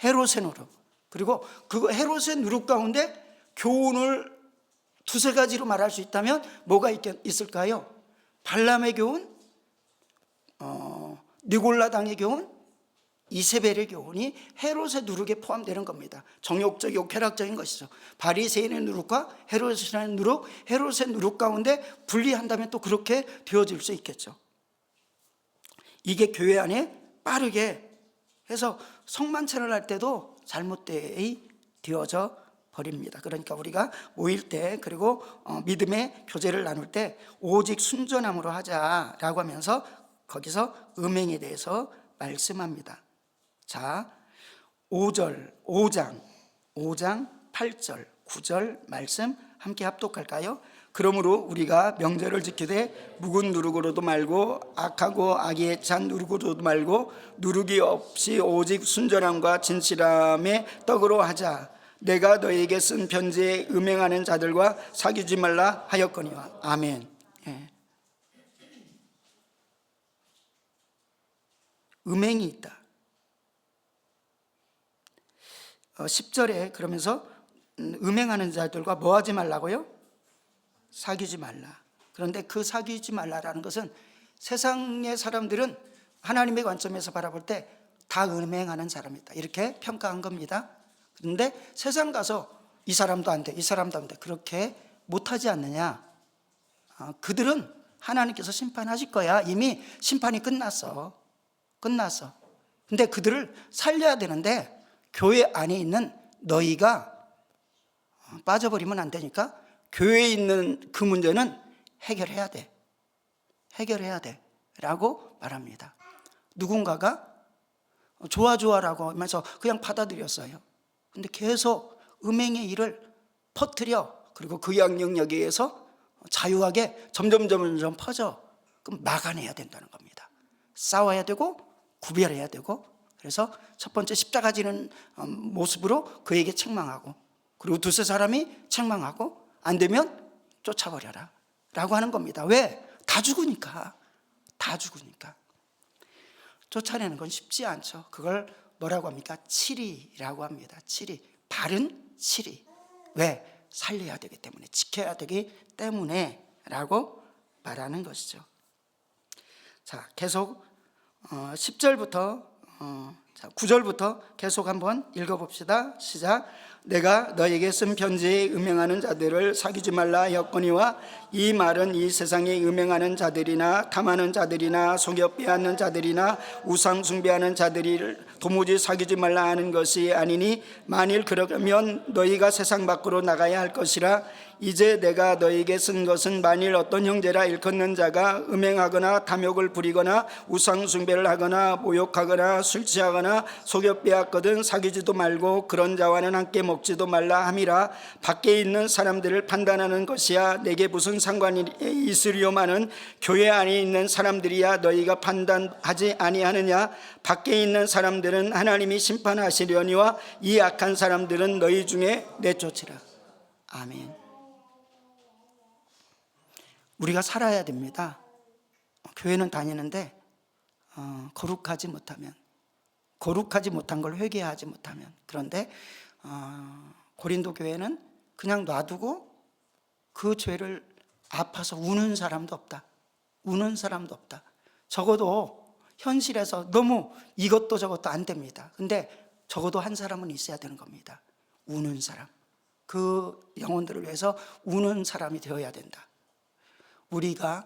헤롯의 누룩. 그리고 그 헤롯의 누룩 가운데 교훈을 두세 가지로 말할 수 있다면 뭐가 있을까요? 발람의 교훈, 니골라당의 교훈, 이세벨의 교훈이 헤롯의 누룩에 포함되는 겁니다. 정욕적이고 쾌락적인 것이죠. 바리새인의 누룩과 헤롯의 누룩, 헤롯의 누룩 가운데 분리한다면 또 그렇게 되어질 수 있겠죠. 이게 교회 안에 빠르게 해서 성만찬을 할 때도 잘못되어져 버립니다. 그러니까 우리가 모일 때, 그리고 믿음의 교제를 나눌 때 오직 순전함으로 하자라고 하면서 거기서 음행에 대해서 말씀합니다. 자, 5장, 8절, 9절 말씀 함께 합독할까요? 그러므로 우리가 명절을 지키되 묵은 누룩으로도 말고 악하고 악에 찬 누룩으로도 말고 누룩이 없이 오직 순전함과 진실함의 떡으로 하자. 내가 너에게 쓴 편지에 음행하는 자들과 사귀지 말라 하였거니와. 아멘. 예. 음행이 있다. 10절에 그러면서 음행하는 자들과 뭐 하지 말라고요? 사귀지 말라. 그런데 그 사귀지 말라라는 것은 세상의 사람들은 하나님의 관점에서 바라볼 때 다 음행하는 사람이다 이렇게 평가한 겁니다. 그런데 세상 가서 이 사람도 안 돼, 이 사람도 안 돼, 그렇게 못하지 않느냐? 그들은 하나님께서 심판하실 거야. 이미 심판이 끝났어. 근데 그들을 살려야 되는데 교회 안에 있는 너희가 빠져버리면 안 되니까 교회에 있는 그 문제는 해결해야 돼 라고 말합니다. 누군가가 좋아라고 하면서 그냥 받아들였어요. 근데 계속 음행의 일을 퍼뜨려, 그리고 그 영역에 의해서 자유하게 점점 퍼져. 그럼 막아내야 된다는 겁니다. 싸워야 되고 구별해야 되고. 그래서 첫 번째 십자가 지는 모습으로 그에게 책망하고, 그리고 두세 사람이 책망하고, 안 되면 쫓아버려라 라고 하는 겁니다. 왜? 다 죽으니까. 쫓아내는 건 쉽지 않죠. 그걸 뭐라고 합니까? 치리라고 합니다. 치리, 바른 치리. 왜? 살려야 되기 때문에, 지켜야 되기 때문에 라고 말하는 것이죠. 자, 계속 10절부터 9절부터 계속 한번 읽어봅시다. 시작. 내가 너에게 쓴 편지에 음행하는 자들을 사귀지 말라 하였거니와 이 말은 이 세상에 음행하는 자들이나 탐하는 자들이나 속여 빼앗는 자들이나 우상 숭배하는 자들을 도무지 사귀지 말라 하는 것이 아니니 만일 그러면 너희가 세상 밖으로 나가야 할 것이라. 이제 내가 너에게 쓴 것은 만일 어떤 형제라 일컫는 자가 음행하거나 탐욕을 부리거나 우상 숭배를 하거나 모욕하거나 술 취하거나 속여 빼앗거든 사귀지도 말고 그런 자와는 함께 먹지도 말라 함이라. 밖에 있는 사람들을 판단하는 것이야 내게 무슨 상관이 있으리요마는 교회 안에 있는 사람들이야 너희가 판단하지 아니하느냐. 밖에 있는 사람들은 하나님이 심판하시려니와 이 악한 사람들은 너희 중에 내쫓으라. 아멘. 우리가 살아야 됩니다. 교회는 다니는데 거룩하지 못하면, 거룩하지 못한 걸 회개하지 못하면, 그런데 고린도 교회는 그냥 놔두고 그 죄를 아파서 우는 사람도 없다. 우는 사람도 없다. 적어도 현실에서 너무 이것도 저것도 안 됩니다. 근데 적어도 한 사람은 있어야 되는 겁니다. 우는 사람. 그 영혼들을 위해서 우는 사람이 되어야 된다. 우리가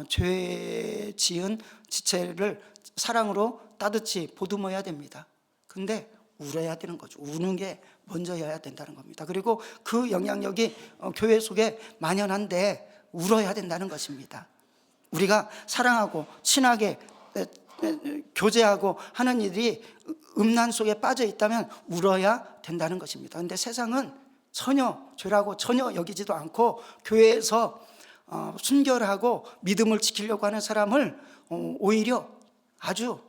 죄 지은 지체를 사랑으로 따뜻이 보듬어야 됩니다. 근데 울어야 되는 거죠. 우는 게 먼저여야 된다는 겁니다. 그리고 그 영향력이 교회 속에 만연한데 울어야 된다는 것입니다. 우리가 사랑하고 친하게 교제하고 하는 일이 음란 속에 빠져 있다면 울어야 된다는 것입니다. 그런데 세상은 전혀 죄라고 전혀 여기지도 않고 교회에서 순결하고 믿음을 지키려고 하는 사람을 오히려 아주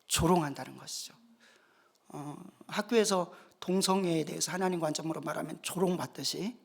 조롱한다는 것이죠. 학교에서 동성애에 대해서 하나님 관점으로 말하면 조롱받듯이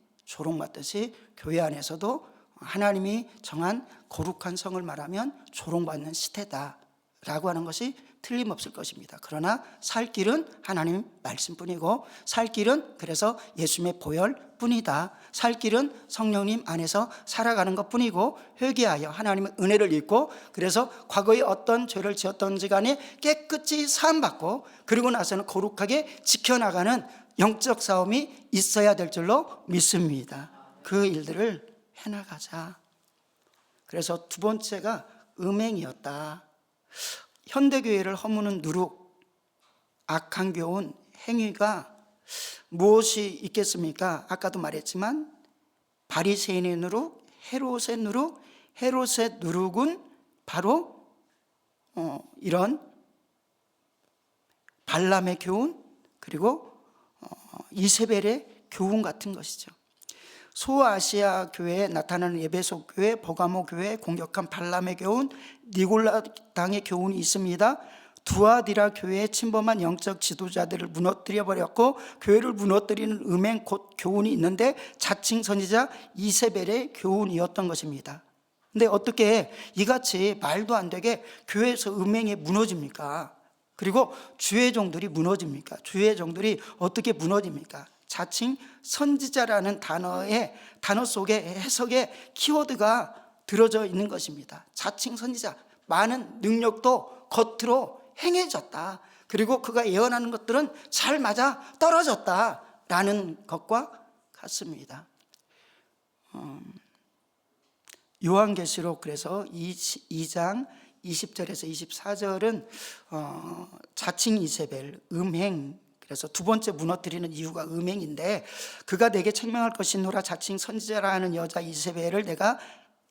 교회 안에서도 하나님이 정한 거룩한 성을 말하면 조롱받는 시대다라고 하는 것이 틀림없을 것입니다. 그러나 살 길은 하나님 말씀뿐이고 살 길은 그래서 예수님의 보혈뿐이다. 살 길은 성령님 안에서 살아가는 것뿐이고 회개하여 하나님의 은혜를 입고 그래서 과거에 어떤 죄를 지었던지 간에 깨끗이 사함받고 그리고 나서는 거룩하게 지켜나가는 영적 싸움이 있어야 될 줄로 믿습니다. 그 일들을 해나가자. 그래서 두 번째가 음행이었다. 현대교회를 허무는 누룩, 악한 교훈, 행위가 무엇이 있겠습니까? 아까도 말했지만 바리새인의 누룩, 헤롯의 누룩, 헤롯의 누룩은 바로 이런 발람의 교훈 그리고 이세벨의 교훈 같은 것이죠. 소아시아 교회에 나타나는 에베소 교회, 버가모 교회에 공격한 발람의 교훈, 니골라당의 교훈이 있습니다. 두아디라 교회에 침범한 영적 지도자들을 무너뜨려 버렸고 교회를 무너뜨리는 음행 곧 교훈이 있는데 자칭 선지자 이세벨의 교훈이었던 것입니다. 근데 어떻게 이같이 말도 안 되게 교회에서 음행이 무너집니까? 그리고 주의 종들이 무너집니까? 주의 종들이 어떻게 무너집니까? 자칭 선지자라는 단어 속에 해석의 키워드가 들어져 있는 것입니다. 자칭 선지자, 많은 능력도 겉으로 행해졌다. 그리고 그가 예언하는 것들은 잘 맞아 떨어졌다라는 것과 같습니다. 요한계시록 그래서 2장 20절에서 24절은 자칭 이세벨, 음행, 그래서 두 번째 무너뜨리는 이유가 음행인데 그가 내게 책망할 것이노라 자칭 선지자라는 여자 이세벨을 내가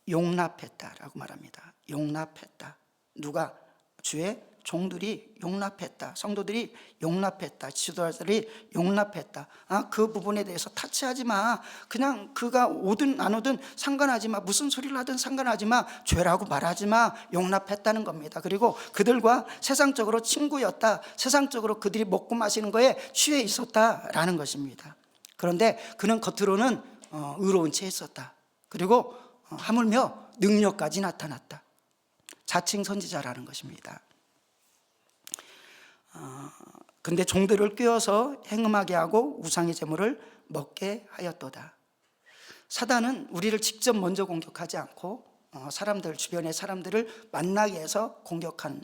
용납했다라고 말합니다. 용납했다. 누가? 주의 종들이 용납했다. 성도들이 용납했다. 지도자들이 용납했다. 그 부분에 대해서 타치하지 마. 그냥 그가 오든 안 오든 상관하지 마. 무슨 소리를 하든 상관하지 마. 죄라고 말하지 마. 용납했다는 겁니다. 그리고 그들과 세상적으로 친구였다. 세상적으로 그들이 먹고 마시는 거에 취해 있었다라는 것입니다. 그런데 그는 겉으로는 의로운 채 있었다. 그리고 하물며 능력까지 나타났다. 자칭 선지자라는 것입니다. 근데 종들을 꿰어서 행음하게 하고 우상의 제물을 먹게 하였도다. 사단은 우리를 직접 먼저 공격하지 않고 사람들 주변의 사람들을 만나게 해서 공격하는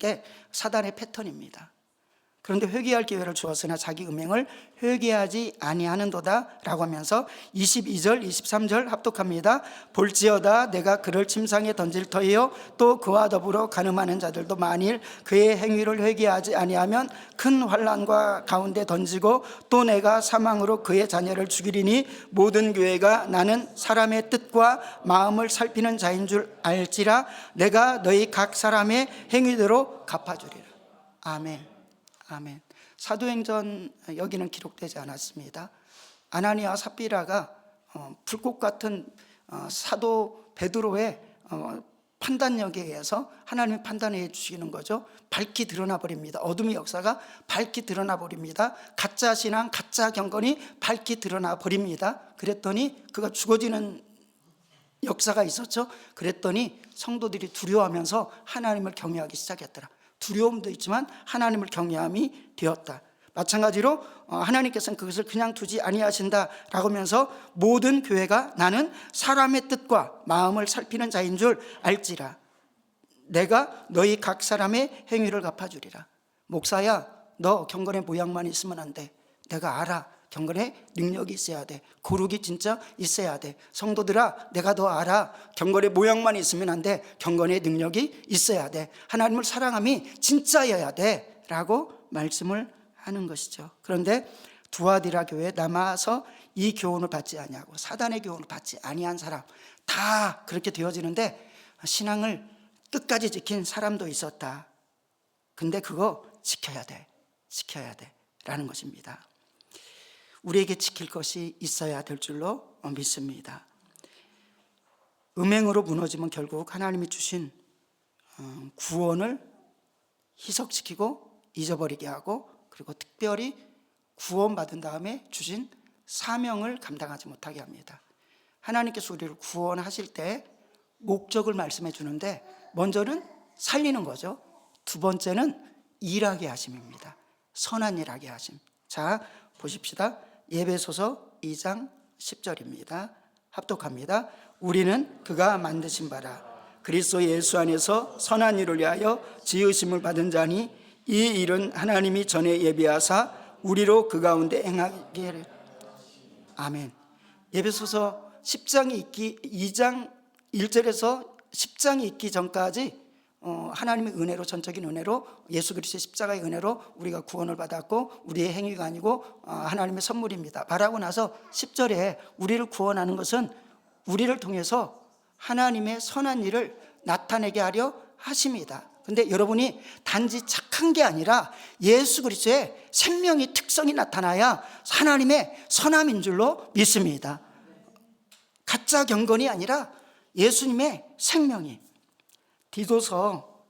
게 사단의 패턴입니다. 그런데 회개할 기회를 주었으나 자기 음행을 회개하지 아니하는도다 라고 하면서 22절 23절 합독합니다. 볼지어다 내가 그를 침상에 던질 터이요 또 그와 더불어 간음하는 자들도 만일 그의 행위를 회개하지 아니하면 큰 환난과 가운데 던지고 또 내가 사망으로 그의 자녀를 죽이리니 모든 교회가 나는 사람의 뜻과 마음을 살피는 자인 줄 알지라 내가 너희 각 사람의 행위대로 갚아주리라. 아멘. 아멘. 사도행전 여기는 기록되지 않았습니다. 아나니아와 삽비라가 불꽃 같은 사도 베드로의 판단력에 의해서 하나님이 판단해 주시는 거죠. 밝히 드러나 버립니다. 어둠의 역사가 밝히 드러나 버립니다. 가짜 신앙, 가짜 경건이 밝히 드러나 버립니다. 그랬더니 그가 죽어지는 역사가 있었죠. 그랬더니 성도들이 두려워하면서 하나님을 경외하기 시작했더라. 두려움도 있지만 하나님을 경외함이 되었다. 마찬가지로 하나님께서는 그것을 그냥 두지 아니하신다라고 하면서 모든 교회가 나는 사람의 뜻과 마음을 살피는 자인 줄 알지라 내가 너희 각 사람의 행위를 갚아주리라. 목사야, 너 경건의 모양만 있으면 안 돼. 내가 알아. 경건의 능력이 있어야 돼. 거룩이 진짜 있어야 돼. 성도들아, 내가 더 알아. 경건의 모양만 있으면 안 돼. 경건의 능력이 있어야 돼. 하나님을 사랑함이 진짜여야 돼 라고 말씀을 하는 것이죠. 그런데 두아디라 교회에 남아서 이 교훈을 받지 아니하고 사단의 교훈을 받지 아니한 사람 다 그렇게 되어지는데 신앙을 끝까지 지킨 사람도 있었다. 근데 그거 지켜야 돼 라는 것입니다. 우리에게 지킬 것이 있어야 될 줄로 믿습니다. 음행으로 무너지면 결국 하나님이 주신 구원을 희석시키고 잊어버리게 하고 그리고 특별히 구원받은 다음에 주신 사명을 감당하지 못하게 합니다. 하나님께서 우리를 구원하실 때 목적을 말씀해 주는데 먼저는 살리는 거죠. 두 번째는 일하게 하심입니다. 선한 일하게 하심. 자, 보십시다. 에베소서 2장 10절입니다. 합독합니다. 우리는 그가 만드신 바라 그리스도 예수 안에서 선한 일을 위하여 지으심을 받은 자니 이 일은 하나님이 전에 예비하사 우리로 그 가운데 행하게. 아멘. 에베소서 10장이 있기 2장 1절에서 10장이 있기 전까지 하나님의 은혜로 전적인 은혜로 예수 그리스도의 십자가의 은혜로 우리가 구원을 받았고 우리의 행위가 아니고 하나님의 선물입니다. 말하고 나서 10절에 우리를 구원하는 것은 우리를 통해서 하나님의 선한 일을 나타내게 하려 하십니다. 근데 여러분이 단지 착한 게 아니라 예수 그리스도의 생명의 특성이 나타나야 하나님의 선함인 줄로 믿습니다. 가짜 경건이 아니라 예수님의 생명이. 디도서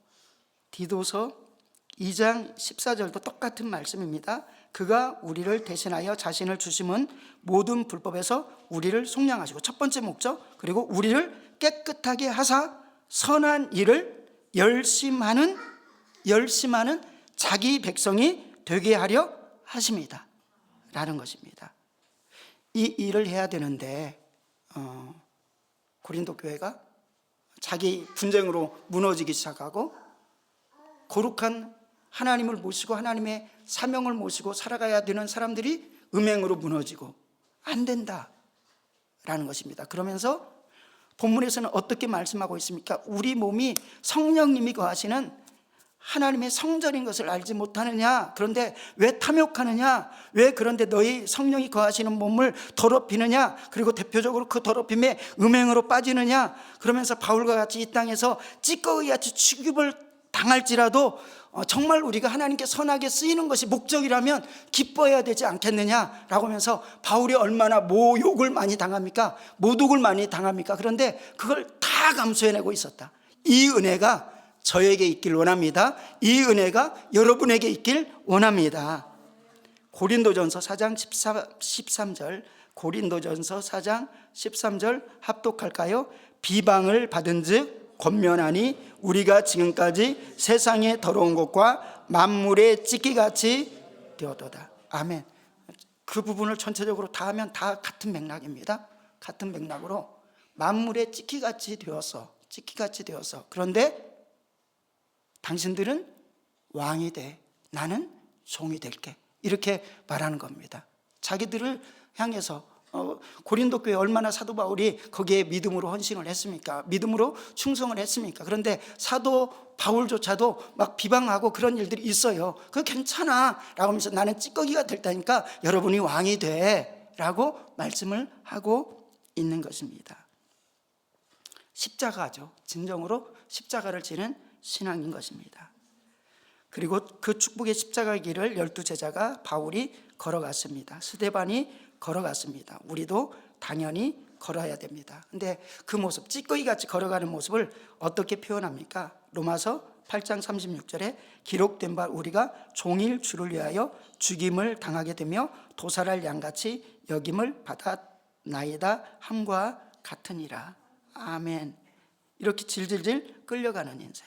2장 14절도 똑같은 말씀입니다. 그가 우리를 대신하여 자신을 주심은 모든 불법에서 우리를 속량하시고 첫 번째 목적 그리고 우리를 깨끗하게 하사 선한 일을 열심하는 자기 백성이 되게 하려 하십니다 라는 것입니다. 이 일을 해야 되는데 고린도 교회가 자기 분쟁으로 무너지기 시작하고 거룩한 하나님을 모시고 하나님의 사명을 모시고 살아가야 되는 사람들이 음행으로 무너지고 안 된다라는 것입니다. 그러면서 본문에서는 어떻게 말씀하고 있습니까? 우리 몸이 성령님이 거하시는 하나님의 성전인 것을 알지 못하느냐? 그런데 왜 탐욕하느냐? 왜 그런데 너희 성령이 거하시는 몸을 더럽히느냐? 그리고 대표적으로 그 더럽힘에 음행으로 빠지느냐? 그러면서 바울과 같이 이 땅에서 찌꺼기 같이 취급을 당할지라도 정말 우리가 하나님께 선하게 쓰이는 것이 목적이라면 기뻐해야 되지 않겠느냐라고 하면서 바울이 얼마나 모욕을 많이 당합니까? 모독을 많이 당합니까? 그런데 그걸 다 감수해내고 있었다. 이 은혜가 저에게 있길 원합니다. 이 은혜가 여러분에게 있길 원합니다. 고린도전서 4장 13절 고린도전서 4장 13절 합독할까요? 비방을 받은 즉 권면하니 우리가 지금까지 세상의 더러운 것과 만물의 찢기같이 되었도다. 아멘. 그 부분을 전체적으로 다 하면 다 같은 맥락입니다. 같은 맥락으로 만물의 찢기같이 되었어. 그런데 당신들은 왕이 돼. 나는 종이 될게, 이렇게 말하는 겁니다. 자기들을 향해서 고린도 교회 얼마나 사도 바울이 거기에 믿음으로 헌신을 했습니까? 믿음으로 충성을 했습니까? 그런데 사도 바울조차도 막 비방하고 그런 일들이 있어요. 그거 괜찮아 라고 하면서 나는 찌꺼기가 될 테니까 여러분이 왕이 돼 라고 말씀을 하고 있는 것입니다. 십자가죠. 진정으로 십자가를 지는 신앙인 것입니다. 그리고 그 축복의 십자가 길을 12제자가 바울이 걸어갔습니다. 스데반이 걸어갔습니다. 우리도 당연히 걸어야 됩니다. 근데 그 모습, 찌꺼기같이 걸어가는 모습을 어떻게 표현합니까? 로마서 8장 36절에 기록된 바 우리가 종일 주를 위하여 죽임을 당하게 되며 도살할 양같이 여김을 받았나이다 함과 같으니라. 아멘. 이렇게 질질질 끌려가는 인생.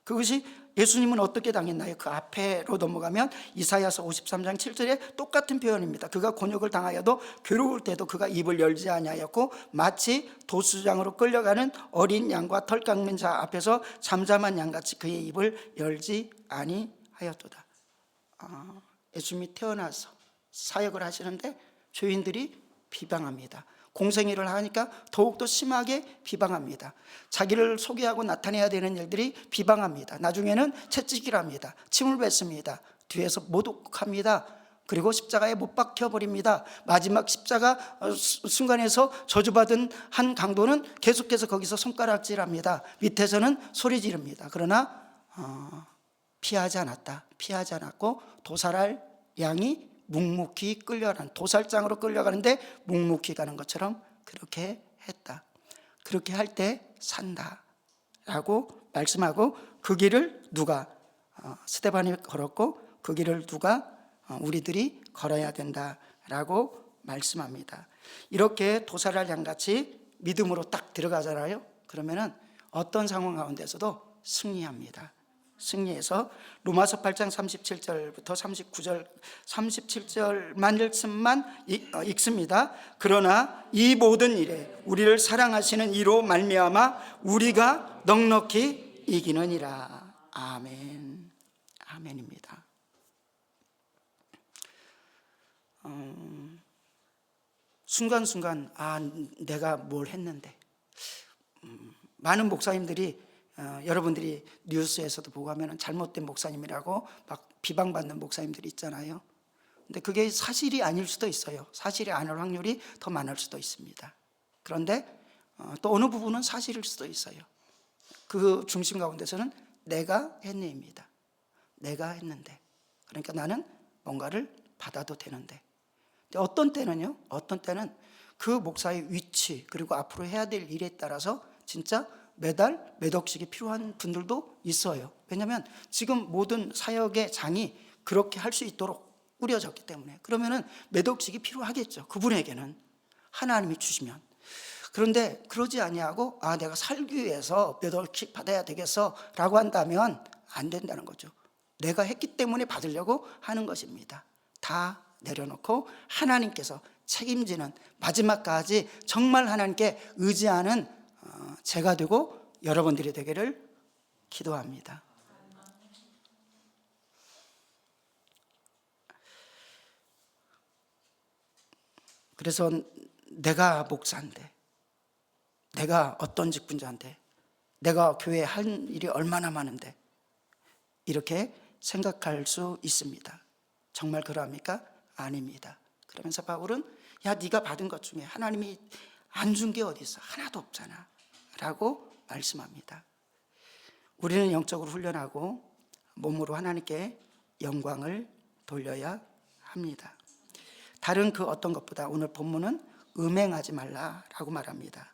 그것이 예수님은 어떻게 당했나요? 그 앞에로 넘어가면 이사야서 53장 7절에 똑같은 표현입니다. 그가 곤욕을 당하여도 괴로울 때도 그가 입을 열지 아니하였고 마치 도수장으로 끌려가는 어린 양과 털 깎는 자 앞에서 잠잠한 양같이 그의 입을 열지 아니하였도다. 예수님이 태어나서 사역을 하시는데 죄인들이 비방합니다. 공생애를 하니까 더욱더 심하게 비방합니다. 자기를 소개하고 나타내야 되는 일들이 비방합니다. 나중에는 채찍질 합니다. 침을 뱉습니다. 뒤에서 모독합니다. 그리고 십자가에 못 박혀버립니다. 마지막 십자가 순간에서 저주받은 한 강도는 계속해서 거기서 손가락질합니다. 밑에서는 소리 지릅니다. 그러나 피하지 않았다. 피하지 않았고 도살할 양이 묵묵히 끌려가는, 도살장으로 끌려가는데 묵묵히 가는 것처럼 그렇게 했다. 그렇게 할 때 산다 라고 말씀하고 그 길을 누가 스데반이 걸었고 그 길을 누가 우리들이 걸어야 된다라고 말씀합니다. 이렇게 도살할 양같이 믿음으로 딱 들어가잖아요. 그러면은 어떤 상황 가운데서도 승리합니다. 승리해서 로마서 8장 37절부터 39절 37절 말씀만 읽습니다. 그러나 이 모든 일에 우리를 사랑하시는 이로 말미암아 우리가 넉넉히 이기느니라. 아멘. 아멘입니다. 순간순간 내가 뭘 했는데 많은 목사님들이 여러분들이 뉴스에서도 보고 하면 잘못된 목사님이라고 막 비방받는 목사님들이 있잖아요. 근데 그게 사실이 아닐 수도 있어요. 사실이 아닐 확률이 더 많을 수도 있습니다. 그런데 또 어느 부분은 사실일 수도 있어요. 그 중심 가운데서는 내가 했네입니다. 내가 했는데, 그러니까 나는 뭔가를 받아도 되는데, 근데 어떤 때는요, 어떤 때는 그 목사의 위치 그리고 앞으로 해야 될 일에 따라서 진짜 매달 몇 억씩이 필요한 분들도 있어요. 왜냐하면 지금 모든 사역의 장이 그렇게 할 수 있도록 꾸려졌기 때문에. 그러면은 몇 억씩이 필요하겠죠. 그분에게는 하나님이 주시면. 그런데 그러지 아니하고 내가 살기 위해서 몇 억씩 받아야 되겠어 라고 한다면 안 된다는 거죠. 내가 했기 때문에 받으려고 하는 것입니다. 다 내려놓고 하나님께서 책임지는, 마지막까지 정말 하나님께 의지하는 제가 되고 여러분들이 되기를 기도합니다. 그래서 내가 목사인데, 내가 어떤 직분자인데, 내가 교회에 할 일이 얼마나 많은데 이렇게 생각할 수 있습니다. 정말 그러합니까? 아닙니다. 그러면서 바울은 네가 받은 것 중에 하나님이 안 준 게 어디 있어? 하나도 없잖아 라고 말씀합니다. 우리는 영적으로 훈련하고 몸으로 하나님께 영광을 돌려야 합니다. 다른 그 어떤 것보다 오늘 본문은 음행하지 말라라고 말합니다.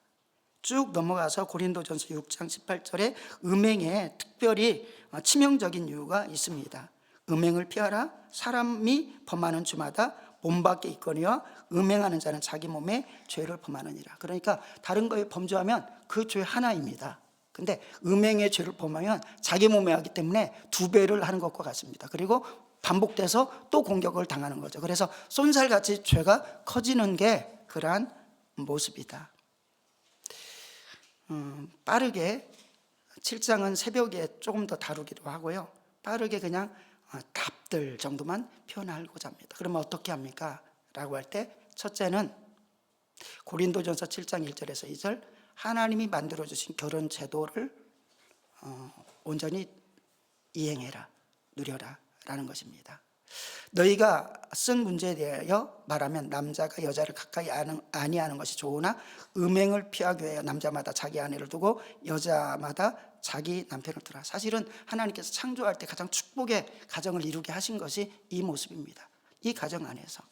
쭉 넘어가서 고린도전서 6장 18절에 음행에 특별히 치명적인 이유가 있습니다. 음행을 피하라. 사람이 범하는 주마다 몸 밖에 있거니와 음행하는 자는 자기 몸에 죄를 범하느니라. 그러니까 다른 거에 범죄하면 그 죄 하나입니다. 근데 음행의 죄를 범하면 자기 몸에 하기 때문에 2배를 하는 것과 같습니다. 그리고 반복돼서 또 공격을 당하는 거죠. 그래서 쏜살같이 죄가 커지는 게 그러한 모습이다. 빠르게 7장은 새벽에 조금 더 다루기도 하고요. 빠르게 그냥 답들 정도만 표현하고자 합니다. 그러면 어떻게 합니까? 라고 할 때 첫째는 고린도전서 7장 1절에서 2절 하나님이 만들어주신 결혼 제도를 온전히 이행해라, 누려라 라는 것입니다. 너희가 쓴 문제에 대하여 말하면 남자가 여자를 가까이 아니하는 것이 좋으나 음행을 피하기 위하여 남자마다 자기 아내를 두고 여자마다 자기 남편을 두라. 사실은 하나님께서 창조할 때 가장 축복의 가정을 이루게 하신 것이 이 모습입니다. 이 가정 안에서.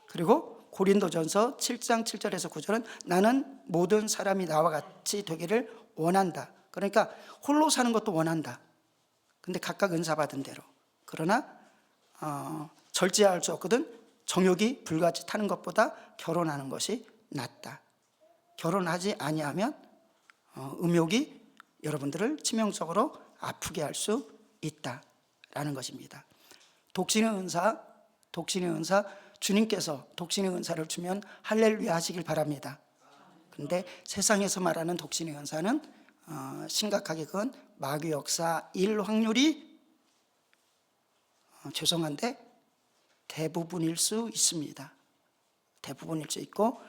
그리고 고린도전서 7장 7절에서 9절은 나는 모든 사람이 나와 같이 되기를 원한다. 그러니까 홀로 사는 것도 원한다. 근데 각각 은사 받은 대로. 그러나 절제할 수 없거든 정욕이 불같이 타는 것보다 결혼하는 것이 낫다. 결혼하지 아니하면 음욕이 여러분들을 치명적으로 아프게 할 수 있다라는 것입니다. 독신의 은사 주님께서 독신의 은사를 주면 할렐루야 하시길 바랍니다. 그런데 세상에서 말하는 독신의 은사는 심각하게 그건 마귀 역사 일 확률이 죄송한데 대부분일 수 있습니다. 대부분일 수 있고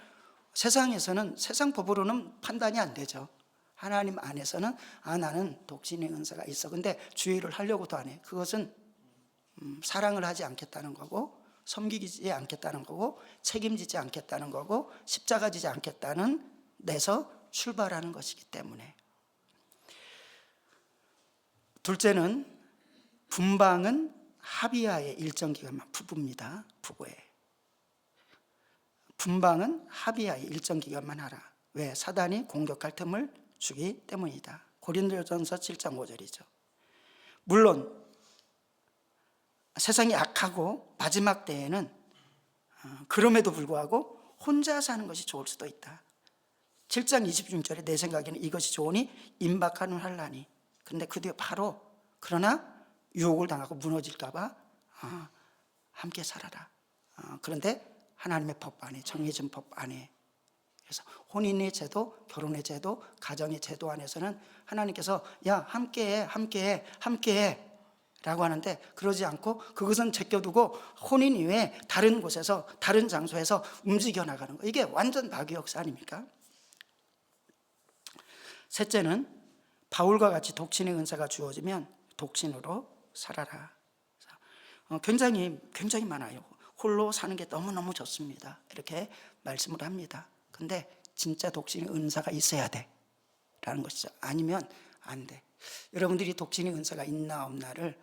세상에서는 세상 법으로는 판단이 안 되죠. 하나님 안에서는 나는 독신의 은사가 있어. 근데 주의를 하려고도 안 해. 그것은 사랑을 하지 않겠다는 거고 섬기지 않겠다는 거고 책임지지 않겠다는 거고 십자가 지지 않겠다는 데서 출발하는 것이기 때문에. 둘째는 분방은 합의하에 일정 기간만 부부입니다. 부부에. 분방은 합의하에 일정 기간만 하라. 왜? 사단이 공격할 틈을 주기 때문이다. 고린도전서 7장 5절이죠. 물론 세상이 악하고 마지막 때에는 그럼에도 불구하고 혼자 사는 것이 좋을 수도 있다. 7장 26절에 내 생각에는 이것이 좋으니 임박하는 환난이. 그런데 그 뒤에 바로 그러나 유혹을 당하고 무너질까 봐 함께 살아라. 그런데 하나님의 법 안에 정해진 법 안에 그래서 혼인의 제도, 결혼의 제도, 가정의 제도 안에서는 하나님께서 야 함께해 라고 하는데 그러지 않고 그것은 제껴두고 혼인 이외에 다른 곳에서 다른 장소에서 움직여 나가는 거. 이게 완전 마귀 역사 아닙니까? 셋째는 바울과 같이 독신의 은사가 주어지면 독신으로 살아라. 굉장히 많아요. 홀로 사는 게 너무너무 좋습니다. 이렇게 말씀을 합니다. 근데 진짜 독신의 은사가 있어야 돼 라는 것이죠. 아니면 안 돼. 여러분들이 독신의 은사가 있나 없나를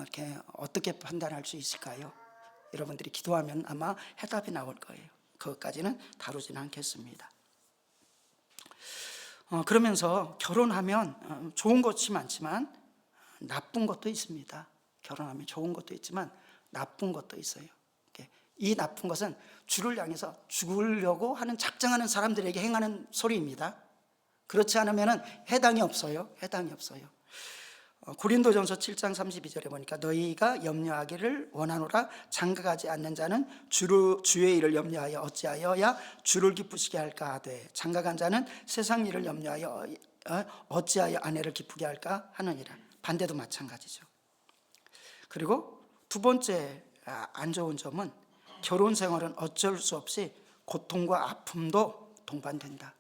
이렇게 어떻게 판단할 수 있을까요? 여러분들이 기도하면 아마 해답이 나올 거예요. 그것까지는 다루지는 않겠습니다. 그러면서 결혼하면 좋은 것이 많지만 나쁜 것도 있습니다. 결혼하면 좋은 것도 있지만 나쁜 것도 있어요. 이 나쁜 것은 주를 향해서 죽으려고 하는 작정하는 사람들에게 행하는 소리입니다. 그렇지 않으면 해당이 없어요. 고린도전서 7장 32절에 보니까 너희가 염려하기를 원하노라. 장가가지 않는 자는 주의 일을 염려하여 어찌하여야 주를 기쁘시게 할까 하되 장가간 자는 세상 일을 염려하여 어찌하여 아내를 기쁘게 할까 하느니라. 반대도 마찬가지죠. 그리고 두 번째 안 좋은 점은 결혼 생활은 어쩔 수 없이 고통과 아픔도 동반된다.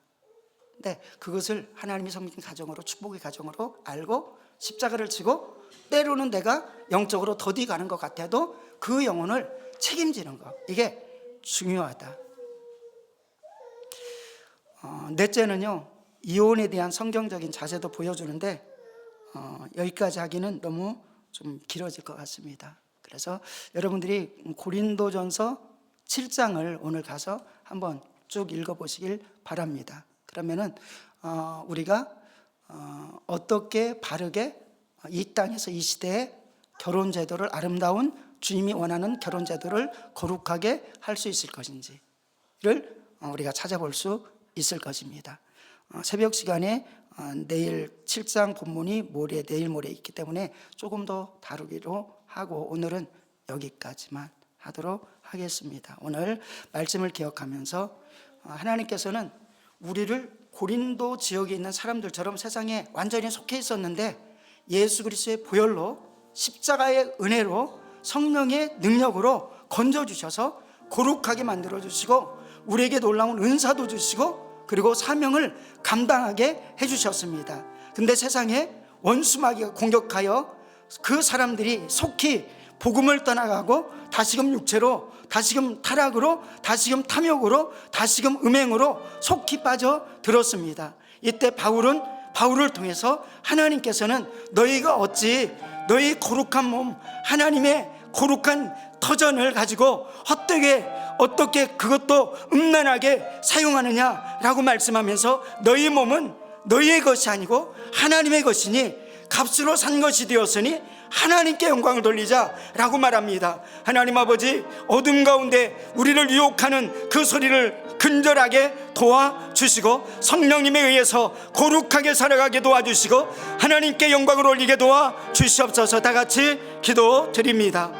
근데 그것을 하나님이 섬긴 가정으로 축복의 가정으로 알고 십자가를 지고 때로는 내가 영적으로 더디 가는 것 같아도 그 영혼을 책임지는 것, 이게 중요하다. 넷째는요, 이혼에 대한 성경적인 자세도 보여주는데 여기까지 하기는 너무 좀 길어질 것 같습니다. 그래서 여러분들이 고린도전서 7장을 오늘 가서 한번 쭉 읽어보시길 바랍니다. 그러면은 우리가 어떻게 바르게 이 땅에서 이 시대에 결혼 제도를 아름다운 주님이 원하는 결혼 제도를 거룩하게 할 수 있을 것인지를 우리가 찾아볼 수 있을 것입니다. 새벽 시간에 내일 7장 본문이 내일 모레 있기 때문에 조금 더 다루기로 하고 오늘은 여기까지만 하도록 하겠습니다. 오늘 말씀을 기억하면서 하나님께서는 우리를 고린도 지역에 있는 사람들처럼 세상에 완전히 속해 있었는데 예수 그리스도의 보혈로 십자가의 은혜로 성령의 능력으로 건져주셔서 거룩하게 만들어주시고 우리에게 놀라운 은사도 주시고 그리고 사명을 감당하게 해주셨습니다. 근데 세상에 원수마귀가 공격하여 그 사람들이 속히 복음을 떠나가고 다시금 육체로, 다시금 타락으로, 다시금 탐욕으로, 다시금 음행으로 속히 빠져들었습니다. 이때 바울을 통해서 하나님께서는 너희가 어찌 너희 거룩한 몸, 하나님의 거룩한 터전을 가지고 헛되게 어떻게 그것도 음란하게 사용하느냐라고 말씀하면서 너희 몸은 너희의 것이 아니고 하나님의 것이니 값으로 산 것이 되었으니 하나님께 영광을 돌리자라고 말합니다. 하나님 아버지, 어둠 가운데 우리를 유혹하는 그 소리를 근절하게 도와주시고 성령님에 의해서 거룩하게 살아가게 도와주시고 하나님께 영광을 올리게 도와주시옵소서. 다 같이 기도드립니다.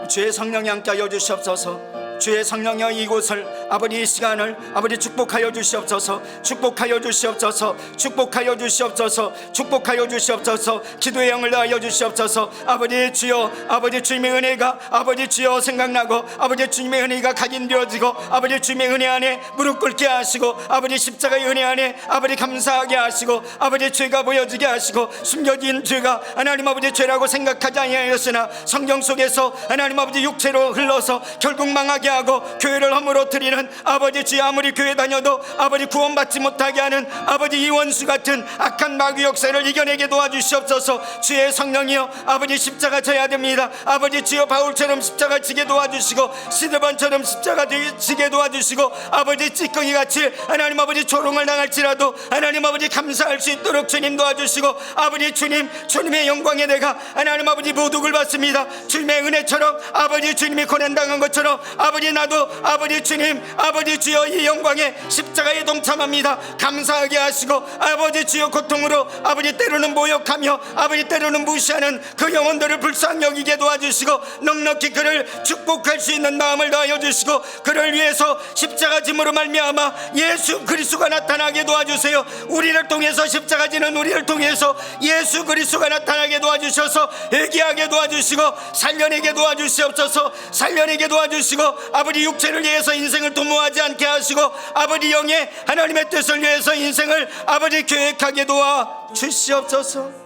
주의 성령이 함께하여 주시옵소서. 주의 성령여 이곳을 아버지 이 시간을 아버지 축복하여 주시옵소서. 축복하여 주시옵소서. 축복하여 주시옵소서. 축복하여 주시옵소서. 기도의 영을 다하여 주시옵소서. 아버지 주여, 아버지 주님의 은혜가 아버지 주여 생각나고 아버지 주님의 은혜가 각인되어지고 아버지 주님의 은혜 안에 무릎 꿇게 하시고 아버지 십자가의 은혜 안에 아버지 감사하게 하시고 아버지 죄가 보여지게 하시고 숨겨진 죄가 하나님 아버지 죄라고 생각하지 아니하였으나 성경 속에서 하나님 아버지 육체로 흘러서 결국 망하게 하고 교회를 허물어뜨리는 아버지 주여, 아무리 교회 다녀도 아버지 구원받지 못하게 하는 아버지 이 원수 같은 악한 마귀 역사를 이겨내게 도와주시옵소서. 주의 성령이여 아버지 십자가 져야 됩니다. 아버지 주여 바울처럼 십자가 지게 도와주시고 스데반처럼 십자가 지게 도와주시고 아버지 찌꺼기같이 하나님 아버지 조롱을 당할지라도 하나님 아버지 감사할 수 있도록 주님 도와주시고 아버지 주님의 영광에 내가 하나님 아버지 모독을 받습니다. 주님의 은혜처럼 아버지 주님이 고난당한 것처럼 아버지 나도 아버지 주님 아버지 주여 이 영광에 십자가에 동참합니다. 감사하게 하시고 아버지 주여 고통으로 아버지 때로는 모욕하며 아버지 때로는 무시하는 그 영혼들을 불쌍히 여기게 도와주시고 넉넉히 그를 축복할 수 있는 마음을 다하여 주시고 그를 위해서 십자가 짐으로 말미암아 예수 그리스도가 나타나게 도와주세요. 우리를 통해서 십자가 지는 우리를 통해서 예수 그리스도가 나타나게 도와주셔서 회개하게 도와주시고 살려내게 도와주시옵소서. 살려내게 도와주시고 아버지 육체를 위해서 인생을 도모하지 않게 하시고 아버지 영의 하나님의 뜻을 위해서 인생을 아버지 계획하게 도와주시옵소서.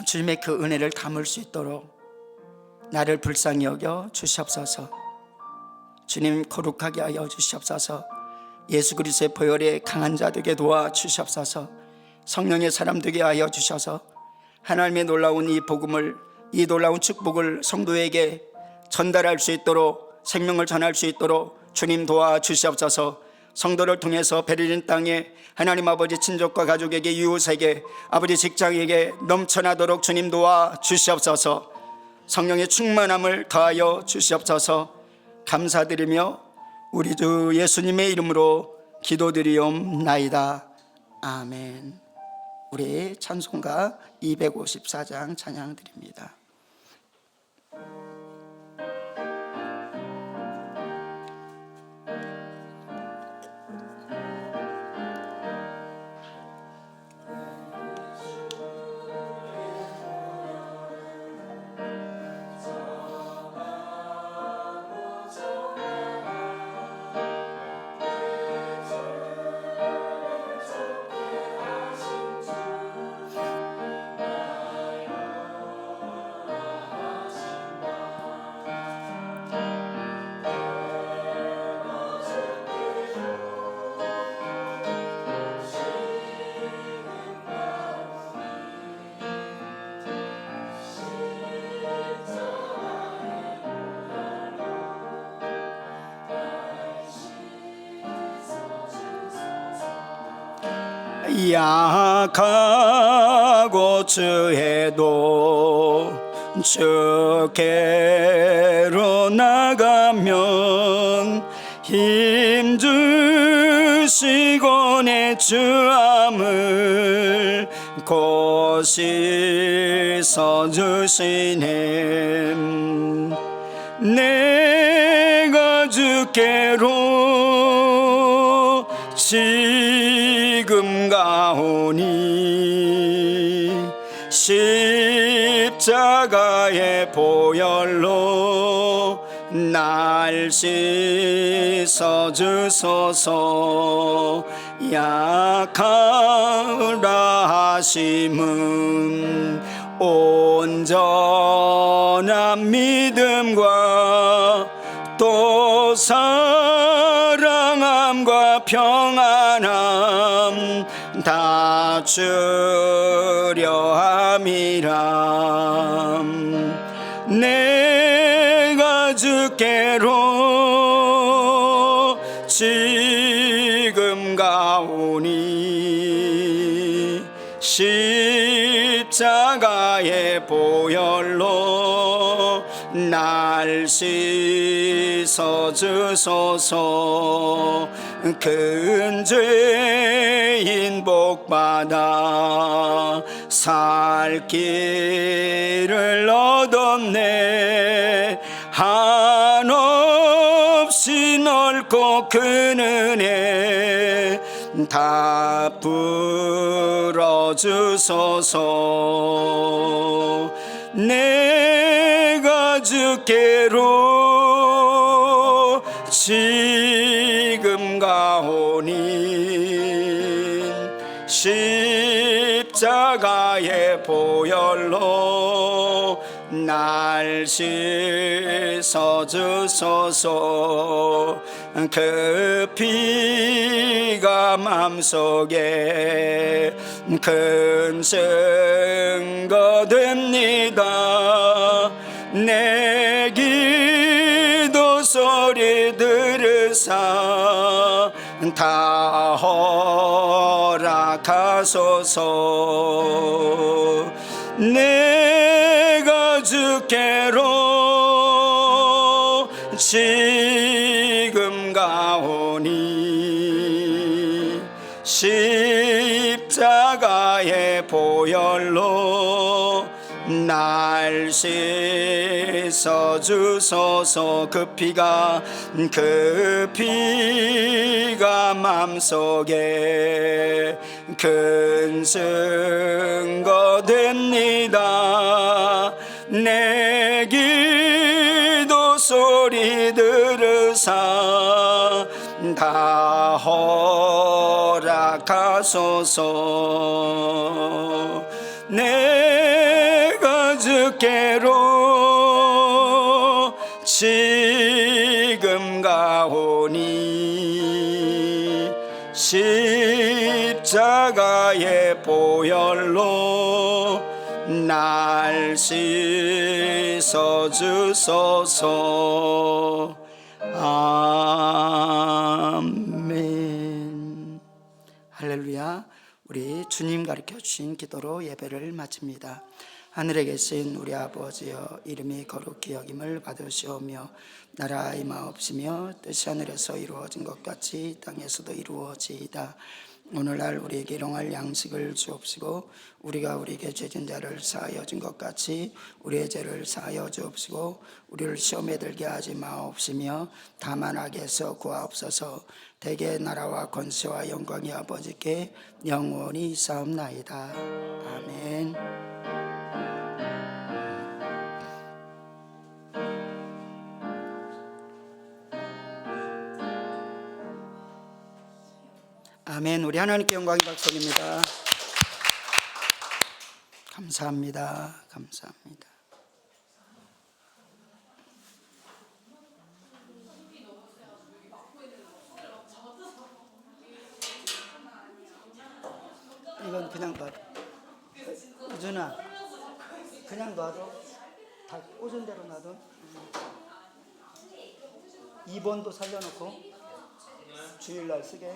주님의 그 은혜를 담을 수 있도록 나를 불쌍히 여겨 주시옵소서. 주님 거룩하게 하여 주시옵소서. 예수 그리스도의 보혈에 강한 자 되게 도와주시옵소서. 성령의 사람 되게 하여 주셔서 하나님의 놀라운 이 복음을, 이 놀라운 축복을 성도에게 전달할 수 있도록, 생명을 전할 수 있도록 주님 도와주시옵소서. 성도를 통해서 베를린 땅에 하나님 아버지 친족과 가족에게, 이웃에게, 아버지 직장에게 넘쳐나도록 주님 도와주시옵소서. 성령의 충만함을 더하여 주시옵소서. 감사드리며 우리 주 예수님의 이름으로 기도드리옵나이다. 아멘. 우리 찬송가 254장 찬양 드립니다. 약하고 주에도 주께로 나가면 힘주시고 내 주함을 곧 씻어주시네. 내가 주께로 지금 가오니 십자가의 보혈로 날 씻어주소서. 약하라 하심은 온전한 믿음과 또 사랑함과 평안함 다 주려 함이라. 내가 주께로 지금 가오니 십자가의 보혈로 날 씻어주소서. 큰 죄인 복받아 살 길을 얻었네. 한없이 넓고 큰 은혜 다 풀어주소서. 내가 주께로 지금 가오니 십자가의 보혈로 날 씻어주소서. 그 피가 맘속에 큰 증거 됩니다. 내 기도 소리 들으사 다 허락하소서. 내가 주께로 지금 가오니 십자가의 보혈로 날 씻어주소서. 그 피가 맘속에 큰 증거 됩니다. 내 기도 소리 들으사 다 허락하소서. 내가 주께로 지금 가오니 십자가의 보혈로 날 씻어주소서. 아멘. 할렐루야. 우리 주님 가르쳐 주신 기도로 예배를 마칩니다. 하늘에 계신 우리 아버지여, 이름이 거룩히 여김을 받으시오며 나라 임하옵시며 뜻이 하늘에서 이루어진 것 같이 땅에서도 이루어지이다. 오늘날 우리에게 일용할 양식을 주옵시고 우리가 우리에게 죄진 자를 사하여 준 것 같이 우리의 죄를 사하여 주옵시고 우리를 시험에 들게 하지 마옵시며 다만 악에서 구하옵소서. 대개 나라와 권세와 영광이 아버지께 영원히 있사옵나이다. 아멘. 아멘. 우리 하나님께 영광이 박수입니다. 감사합니다. 감사합니다. 이건 그냥 놔둬. 우준아, 그냥 놔둬. 다 꽂은 대로 놔둬. 2번도 살려놓고 주일날 쓰게.